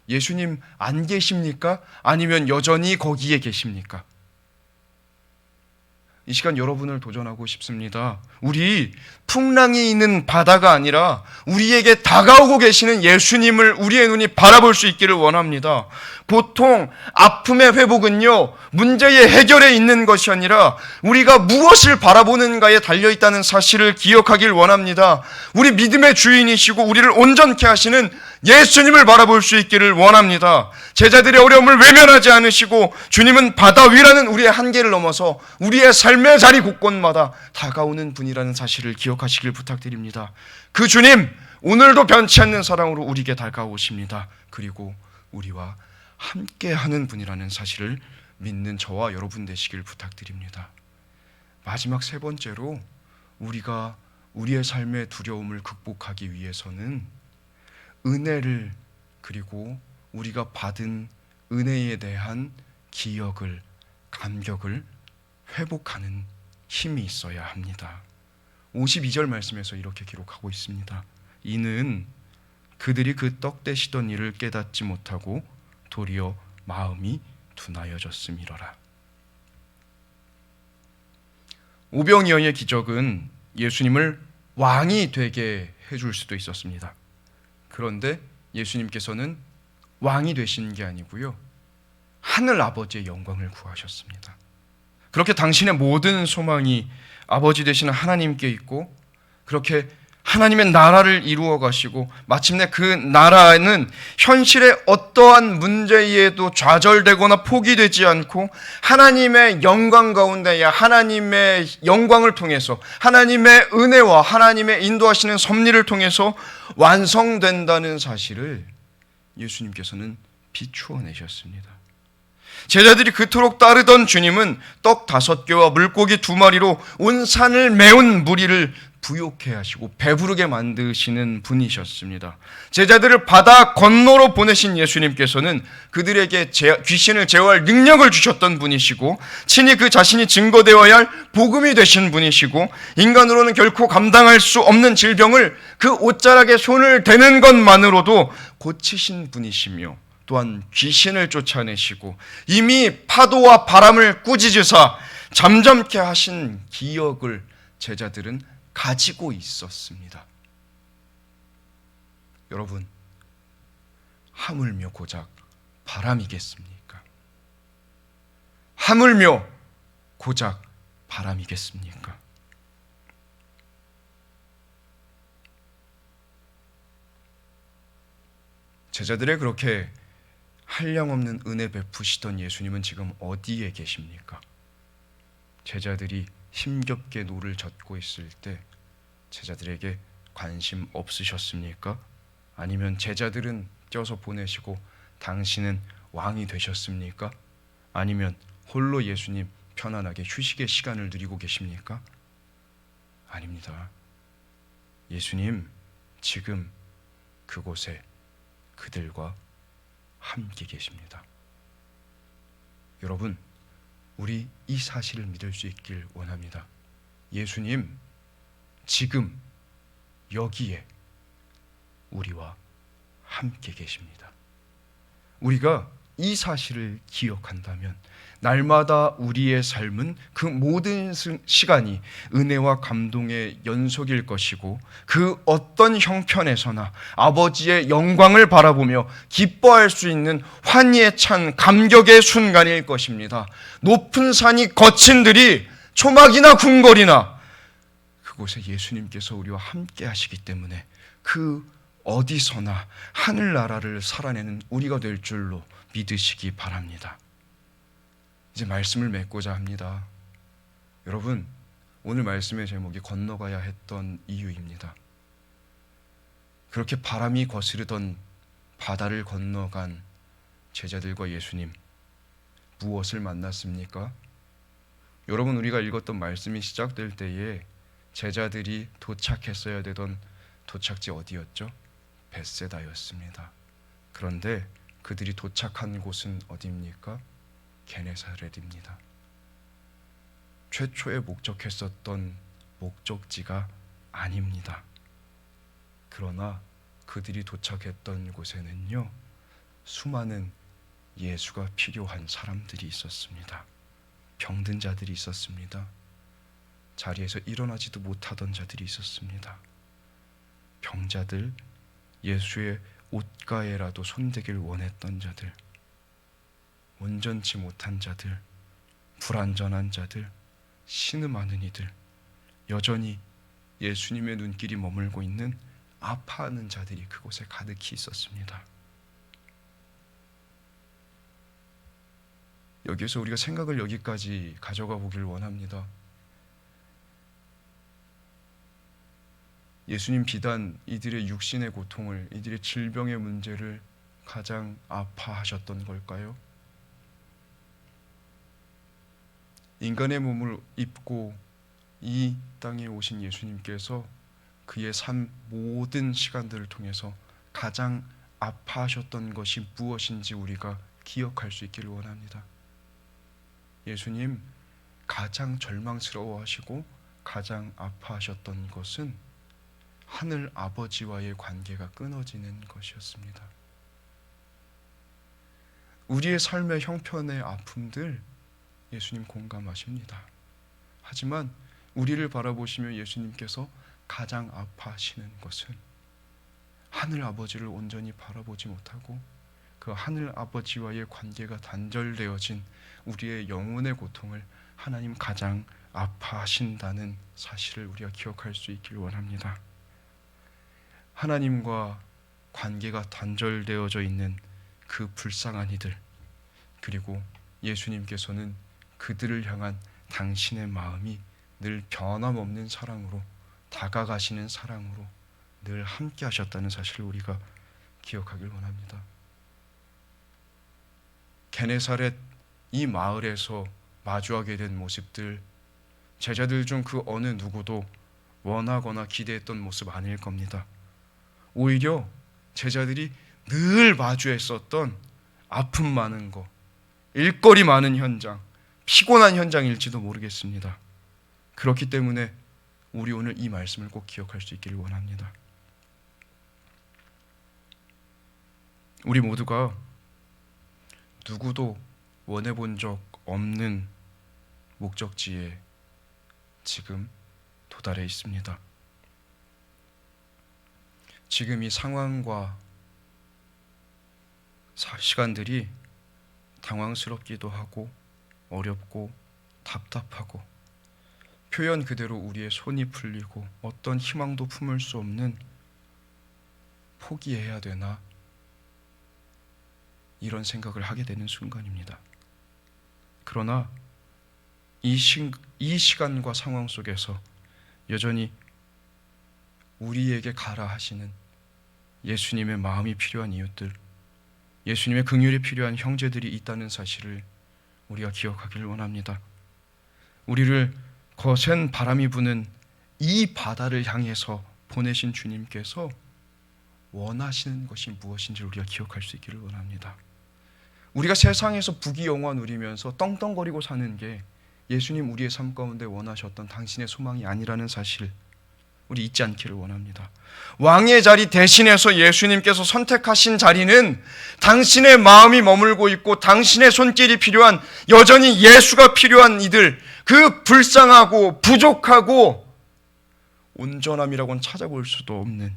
예수님 안 계십니까? 아니면 여전히 거기에 계십니까? 이 시간 여러분을 도전하고 싶습니다. 우리 풍랑이 있는 바다가 아니라 우리에게 다가오고 계시는 예수님을 우리의 눈이 바라볼 수 있기를 원합니다. 보통 아픔의 회복은요, 문제의 해결에 있는 것이 아니라 우리가 무엇을 바라보는가에 달려있다는 사실을 기억하길 원합니다. 우리 믿음의 주인이시고 우리를 온전케 하시는 예수님을 바라볼 수 있기를 원합니다. 제자들의 어려움을 외면하지 않으시고 주님은 바다 위라는 우리의 한계를 넘어서 우리의 삶의 자리 곳곳마다 다가오는 분이라는 사실을 기억하시길 부탁드립니다. 그 주님, 오늘도 변치 않는 사랑으로 우리에게 다가오십니다. 그리고 우리와 함께하는 분이라는 사실을 믿는 저와 여러분 되시길 부탁드립니다. 마지막 세 번째로 우리가 우리의 삶의 두려움을 극복하기 위해서는 은혜를, 그리고 우리가 받은 은혜에 대한 기억을, 감격을 회복하는 힘이 있어야 합니다. 52절 말씀에서 이렇게 기록하고 있습니다. 이는 그들이 그 떡 떼시던 일을 깨닫지 못하고 도리어 마음이 둔하여졌음이로라. 오병이어의 기적은 예수님을 왕이 되게 해줄 수도 있었습니다. 그런데 예수님께서는 왕이 되신 게 아니고요, 하늘 아버지의 영광을 구하셨습니다. 그렇게 당신의 모든 소망이 아버지 되시는 하나님께 있고, 그렇게 하나님의 나라를 이루어 가시고 마침내 그 나라는 현실의 어떠한 문제에도 좌절되거나 포기되지 않고 하나님의 영광 가운데 하나님의 영광을 통해서 하나님의 은혜와 하나님의 인도하시는 섭리를 통해서 완성된다는 사실을 예수님께서는 비추어 내셨습니다. 제자들이 그토록 따르던 주님은 떡 5개와 물고기 2마리로 온 산을 메운 무리를 부욕해 하시고 배부르게 만드시는 분이셨습니다. 제자들을 바다 건너로 보내신 예수님께서는 그들에게 귀신을 제어할 능력을 주셨던 분이시고, 친히 그 자신이 증거되어야 할 복음이 되신 분이시고, 인간으로는 결코 감당할 수 없는 질병을 그 옷자락에 손을 대는 것만으로도 고치신 분이시며, 또한 귀신을 쫓아내시고 이미 파도와 바람을 꾸짖으사 잠잠케 하신 기억을 제자들은 가지고 있었습니다. 여러분, 하물며 고작 바람이겠습니까? 하물며 고작 바람이겠습니까? 제자들의 그렇게 한량없는 은혜 베푸시던 예수님은 지금 어디에 계십니까? 제자들이 힘겹게 노를 젓고 있을 때 제자들에게 관심 없으셨습니까? 아니면 제자들은 쪄서 보내시고 당신은 왕이 되셨습니까? 아니면 홀로 예수님 편안하게 휴식의 시간을 누리고 계십니까? 아닙니다. 예수님 지금 그곳에 그들과 함께 계십니다. 여러분, 우리 이 사실을 믿을 수 있길 원합니다. 예수님 지금 여기에 우리와 함께 계십니다. 우리가 이 사실을 기억한다면 날마다 우리의 삶은 그 모든 시간이 은혜와 감동의 연속일 것이고, 그 어떤 형편에서나 아버지의 영광을 바라보며 기뻐할 수 있는 환희에 찬 감격의 순간일 것입니다. 높은 산이 거친 들이 초막이나 궁궐이나 그곳에 예수님께서 우리와 함께 하시기 때문에 그 어디서나 하늘나라를 살아내는 우리가 될 줄로 믿으시기 바랍니다. 이제 말씀을 맺고자 합니다. 여러분, 오늘 말씀의 제목이 건너가야 했던 이유입니다. 그렇게 바람이 거스르던 바다를 건너간 제자들과 예수님, 무엇을 만났습니까? 여러분, 우리가 읽었던 말씀이 시작될 때에 제자들이 도착했어야 되던 도착지 어디였죠? 벳세다였습니다. 그런데 그들이 도착한 곳은 어디입니까? 게네사렛입니다. 최초에 목적했었던 목적지가 아닙니다. 그러나 그들이 도착했던 곳에는요, 수많은 예수가 필요한 사람들이 있었습니다. 병든 자들이 있었습니다. 자리에서 일어나지도 못하던 자들이 있었습니다. 병자들, 예수의 옷가에라도 손대길 원했던 자들, 온전치 못한 자들, 불완전한 자들, 신음하는 이들, 여전히 예수님의 눈길이 머물고 있는 아파하는 자들이 그곳에 가득히 있었습니다. 여기서 우리가 생각을 여기까지 가져가 보길 원합니다. 예수님 비단 이들의 육신의 고통을, 이들의 질병의 문제를 가장 아파하셨던 걸까요? 인간의 몸을 입고 이 땅에 오신 예수님께서 그의 삶 모든 시간들을 통해서 가장 아파하셨던 것이 무엇인지 우리가 기억할 수 있기를 원합니다. 예수님 가장 절망스러워하시고 가장 아파하셨던 것은 하늘 아버지와의 관계가 끊어지는 것이었습니다. 우리의 삶의 형편의 아픔들 예수님 공감하십니다. 하지만 우리를 바라보시며 예수님께서 가장 아파하시는 것은 하늘 아버지를 온전히 바라보지 못하고 그 하늘 아버지와의 관계가 단절되어진 우리의 영혼의 고통을 하나님 가장 아파하신다는 사실을 우리가 기억할 수 있기를 원합니다. 하나님과 관계가 단절되어져 있는 그 불쌍한 이들, 그리고 예수님께서는 그들을 향한 당신의 마음이 늘 변함없는 사랑으로, 다가가시는 사랑으로 늘 함께 하셨다는 사실을 우리가 기억하길 원합니다. 게네사렛 이 마을에서 마주하게 된 모습들, 제자들 중 그 어느 누구도 원하거나 기대했던 모습 아닐 겁니다. 오히려 제자들이 늘 마주했었던 아픔 많은 거, 일거리 많은 현장, 피곤한 현장일지도 모르겠습니다. 그렇기 때문에 우리 오늘 이 말씀을 꼭 기억할 수 있기를 원합니다. 우리 모두가 누구도 원해본 적 없는 목적지에 지금 도달해 있습니다. 지금 이 상황과 시간들이 당황스럽기도 하고 어렵고 답답하고 표현 그대로 우리의 손이 풀리고 어떤 희망도 품을 수 없는, 포기해야 되나 이런 생각을 하게 되는 순간입니다. 그러나 이 시간과 상황 속에서 여전히 우리에게 가라 하시는 예수님의 마음이 필요한 이웃들, 예수님의 긍휼이 필요한 형제들이 있다는 사실을 우리가 기억하기를 원합니다. 우리를 거센 바람이 부는 이 바다를 향해서 보내신 주님께서 원하시는 것이 무엇인지 우리가 기억할 수 있기를 원합니다. 우리가 세상에서 부귀영화 누리면서 떵떵거리고 사는 게 예수님 우리의 삶 가운데 원하셨던 당신의 소망이 아니라는 사실 우리 잊지 않기를 원합니다. 왕의 자리 대신해서 예수님께서 선택하신 자리는 당신의 마음이 머물고 있고 당신의 손길이 필요한, 여전히 예수가 필요한 이들, 그 불쌍하고 부족하고 온전함이라고는 찾아볼 수도 없는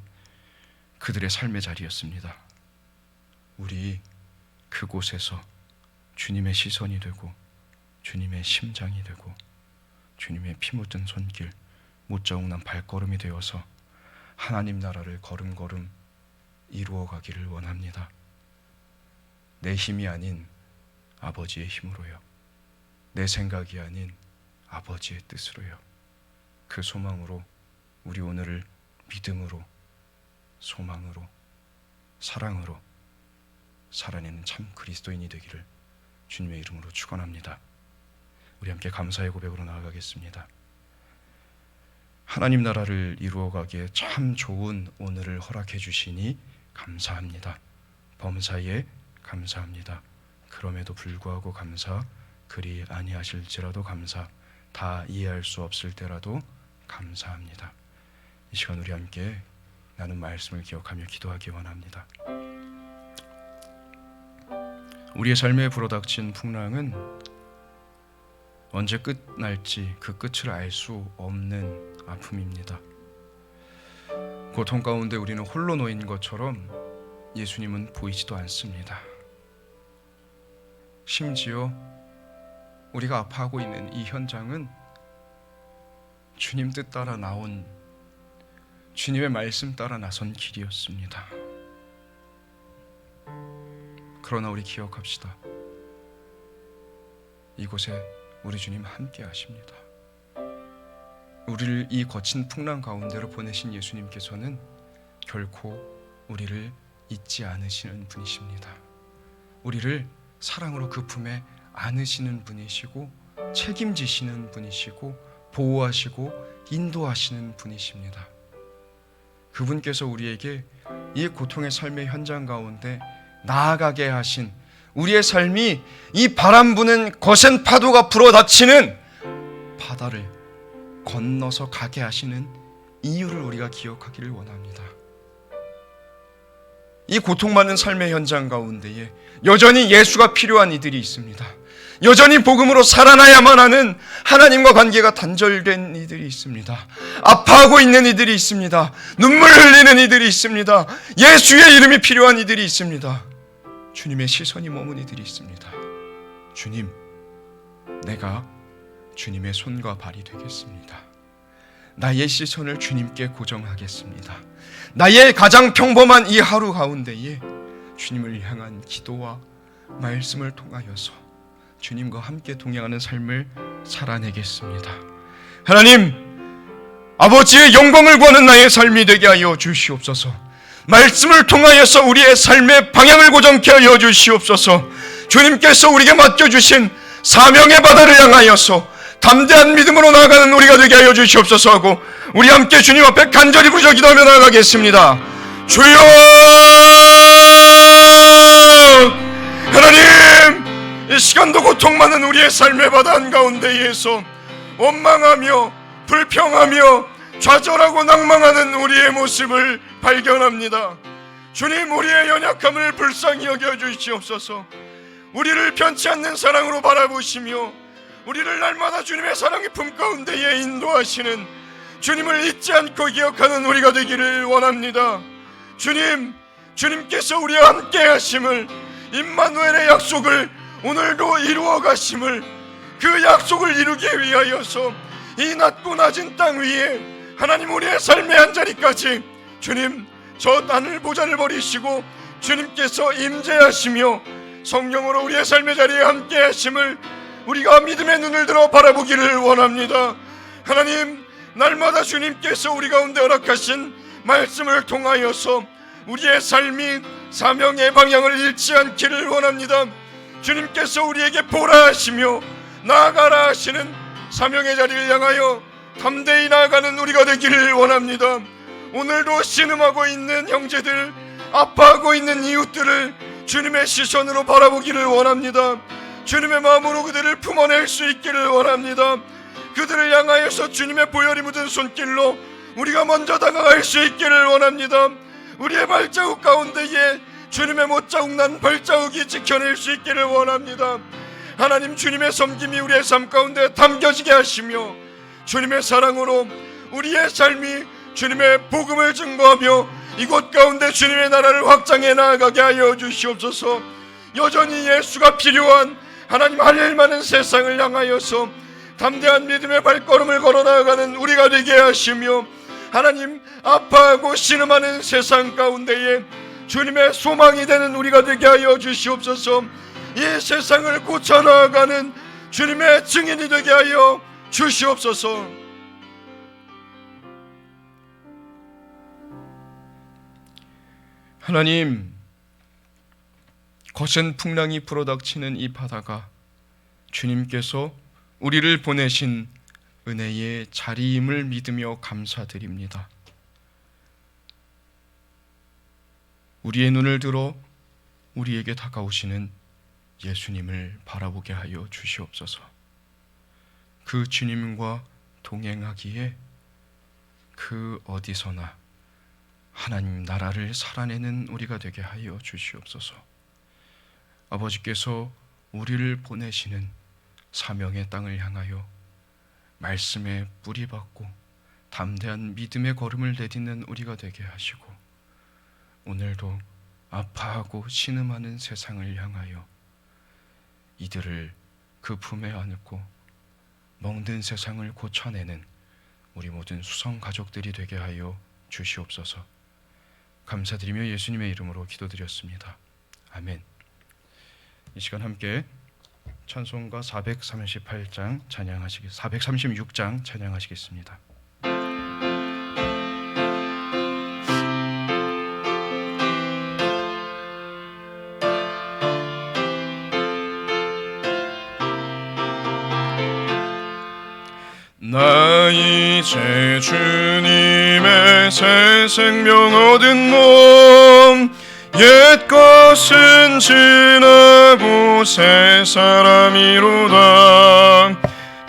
그들의 삶의 자리였습니다. 우리 그곳에서 주님의 시선이 되고 주님의 심장이 되고 주님의 피 묻은 손길, 못자국난 발걸음이 되어서 하나님 나라를 걸음걸음 이루어가기를 원합니다. 내 힘이 아닌 아버지의 힘으로요, 내 생각이 아닌 아버지의 뜻으로요, 그 소망으로 우리 오늘을 믿음으로, 소망으로, 사랑으로 살아내는 참 그리스도인이 되기를 주님의 이름으로 축원합니다. 우리 함께 감사의 고백으로 나아가겠습니다. 하나님 나라를 이루어가기에 참 좋은 오늘을 허락해 주시니 감사합니다. 범사에 감사합니다. 그럼에도 불구하고 감사, 그리 아니하실지라도 감사, 다 이해할 수 없을 때라도 감사합니다. 이 시간 우리 함께 나눈 말씀을 기억하며 기도하기 원합니다. 우리의 삶에 불어닥친 풍랑은 언제 끝날지 그 끝을 알 수 없는 아픔입니다. 고통 가운데 우리는 홀로 놓인 것처럼 예수님은 보이지도 않습니다. 심지어 우리가 아파하고 있는 이 현장은 주님 뜻 따라 나온, 주님의 말씀 따라 나선 길이었습니다. 그러나 우리 기억합시다. 이곳에 우리 주님 함께 하십니다. 우리를 이 거친 풍랑 가운데로 보내신 예수님께서는 결코 우리를 잊지 않으시는 분이십니다. 우리를 사랑으로 그 품에 안으시는 분이시고 책임지시는 분이시고 보호하시고 인도하시는 분이십니다. 그분께서 우리에게 이 고통의 삶의 현장 가운데 나아가게 하신, 우리의 삶이 이 바람 부는 거센 파도가 불어닥치는 바다를 건너서 가게 하시는 이유를 우리가 기억하기를 원합니다. 이 고통 많은 삶의 현장 가운데에 여전히 예수가 필요한 이들이 있습니다. 여전히 복음으로 살아나야만 하는 하나님과 관계가 단절된 이들이 있습니다. 아파하고 있는 이들이 있습니다. 눈물 흘리는 이들이 있습니다. 예수의 이름이 필요한 이들이 있습니다. 주님의 시선이 머문 이들이 있습니다. 주님, 내가 주님의 손과 발이 되겠습니다. 나의 시선을 주님께 고정하겠습니다. 나의 가장 평범한 이 하루 가운데에 주님을 향한 기도와 말씀을 통하여서 주님과 함께 동행하는 삶을 살아내겠습니다. 하나님, 아버지의 영광을 구하는 나의 삶이 되게 하여 주시옵소서. 말씀을 통하여서 우리의 삶의 방향을 고정케 하여 주시옵소서. 주님께서 우리에게 맡겨주신 사명의 바다를 향하여서 담대한 믿음으로 나아가는 우리가 되게 하여 주시옵소서 하고 우리 함께 주님 앞에 간절히 부르짖어 기도하며 나아가겠습니다. 주여! 하나님, 이 시간도 고통 많은 우리의 삶의 바다 한가운데에서 원망하며 불평하며 좌절하고 낭망하는 우리의 모습을 발견합니다. 주님, 우리의 연약함을 불쌍히 여겨 주시옵소서. 우리를 변치 않는 사랑으로 바라보시며 우리를 날마다 주님의 사랑의 품 가운데에 인도하시는 주님을 잊지 않고 기억하는 우리가 되기를 원합니다. 주님, 주님께서 우리와 함께 하심을, 임마누엘의 약속을 오늘도 이루어 가심을, 그 약속을 이루기 위하여서 이 낮고 낮은 땅 위에 하나님 우리의 삶의 한 자리까지 주님 저 하늘 보좌를 버리시고 주님께서 임재하시며 성령으로 우리의 삶의 자리에 함께 하심을 우리가 믿음의 눈을 들어 바라보기를 원합니다. 하나님, 날마다 주님께서 우리 가운데 허락하신 말씀을 통하여서 우리의 삶이 사명의 방향을 잃지 않기를 원합니다. 주님께서 우리에게 보라 하시며 나아가라 하시는 사명의 자리를 향하여 담대히 나아가는 우리가 되기를 원합니다. 오늘도 신음하고 있는 형제들, 아파하고 있는 이웃들을 주님의 시선으로 바라보기를 원합니다. 주님의 마음으로 그들을 품어낼 수 있기를 원합니다. 그들을 향하여서 주님의 보혈이 묻은 손길로 우리가 먼저 다가갈 수 있기를 원합니다. 우리의 발자국 가운데에 주님의 못자국 난 발자국이 지켜낼 수 있기를 원합니다. 하나님, 주님의 섬김이 우리의 삶 가운데 담겨지게 하시며 주님의 사랑으로 우리의 삶이 주님의 복음을 증거하며 이곳 가운데 주님의 나라를 확장해 나아가게 하여 주시옵소서. 여전히 예수가 필요한 하나님 할 일 많은 세상을 향하여서 담대한 믿음의 발걸음을 걸어 나아가는 우리가 되게 하시며 하나님, 아파하고 신음하는 세상 가운데에 주님의 소망이 되는 우리가 되게 하여 주시옵소서. 이 세상을 고쳐 나아가는 주님의 증인이 되게 하여 주시옵소서. 하나님, 거센 풍랑이 불어닥치는 이 바다가 주님께서 우리를 보내신 은혜의 자리임을 믿으며 감사드립니다. 우리의 눈을 들어 우리에게 다가오시는 예수님을 바라보게 하여 주시옵소서. 그 주님과 동행하기에 그 어디서나 하나님 나라를 살아내는 우리가 되게 하여 주시옵소서. 아버지께서 우리를 보내시는 사명의 땅을 향하여 말씀에 뿌리박고 담대한 믿음의 걸음을 내딛는 우리가 되게 하시고, 오늘도 아파하고 신음하는 세상을 향하여 이들을 그 품에 안고 멍든 세상을 고쳐내는 우리 모든 수성 가족들이 되게 하여 주시옵소서. 감사드리며 예수님의 이름으로 기도드렸습니다. 아멘. 이 시간 함께 찬송가 436장 찬양하시겠습니다. 나 이제 주님의 새 생명 얻은 몸, 옛 것은 지나고 새 사람이로다.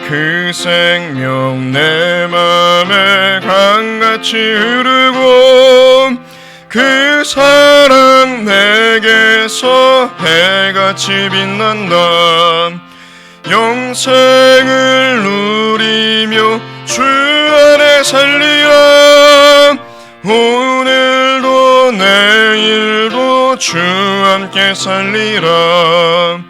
그 생명 내 맘에 강같이 흐르고, 그 사랑 내게서 해같이 빛난다. 영생을 누리며 주 안에 살리라. 오늘도 내일도 주 함께 살리라.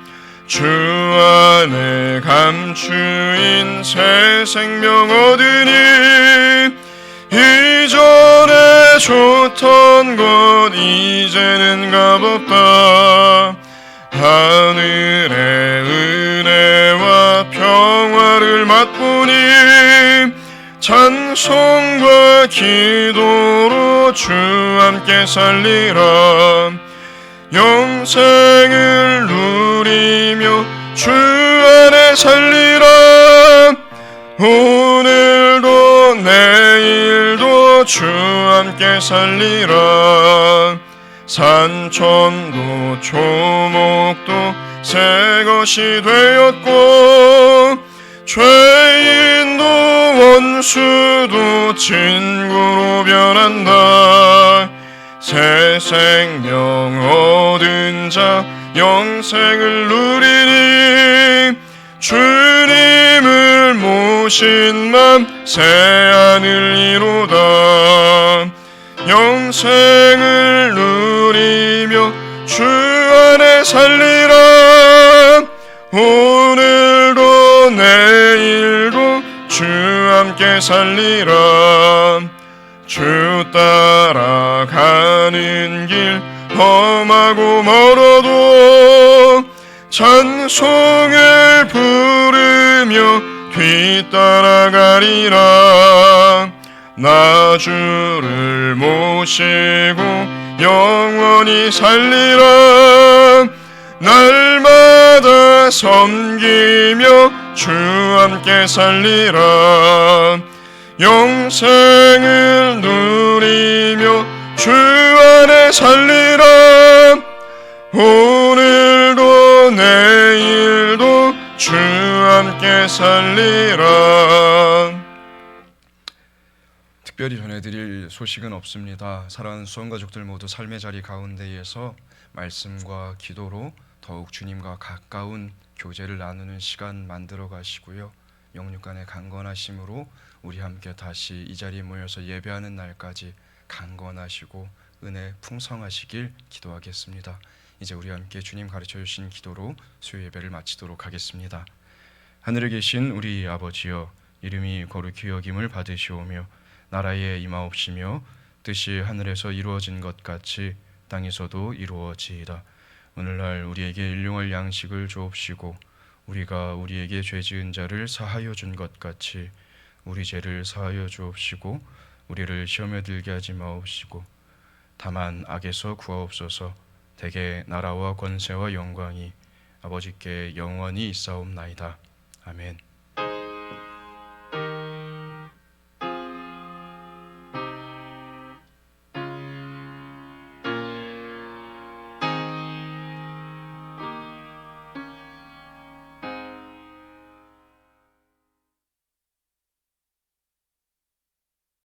주 안에 감추인 새 생명 얻으니, 이전에 좋던 것 이제는 값없다. 하늘의 은혜와 평화를 맛보니, 찬송과 기도로 주 함께 살리라. 영생을 누리며 주 안에 살리라. 오늘도 내일도 주 함께 살리라. 산천도 초목도 새 것이 되었고, 죄인도 원수도 친구로 변한다. 새 생명 얻은 자 영생을 누리니, 주님을 모신 맘 새 하늘 이루다. 영생을 누리며 주 안에 살리라. 오늘도 내일도 주 함께 살리라. 주 따라가는 길 험하고 멀어도 찬송을 부르며 뒤따라가리라. 나 주를 모시고 영원히 살리라. 날마다 섬기며 주 함께 살리라. 영생을 누리며 주 안에 살리라. 오늘도 내일도 주 함께 살리라. 특별히 전해드릴 소식은 없습니다. 사랑하는 수원가족들 모두 삶의 자리 가운데에서 말씀과 기도로 더욱 주님과 가까운 교제를 나누는 시간 만들어 가시고요. 영육 간의 강건하심으로 우리 함께 다시 이 자리에 모여서 예배하는 날까지 강건하시고 은혜 풍성하시길 기도하겠습니다. 이제 우리 함께 주님 가르쳐 주신 기도로 수요 예배를 마치도록 하겠습니다. 하늘에 계신 우리 아버지여, 이름이 거룩히 여김을 받으시오며 나라에 임하옵시며 뜻이 하늘에서 이루어진 것 같이 땅에서도 이루어지이다. 오늘날 우리에게 일용할 양식을 주옵시고, 우리가 우리에게 죄 지은 자를 사하여 준 것 같이 우리 죄를 사하여 주옵시고, 우리를 시험에 들게 하지 마옵시고 다만 악에서 구하옵소서. 대개 나라와 권세와 영광이 아버지께 영원히 있사옵나이다. 아멘.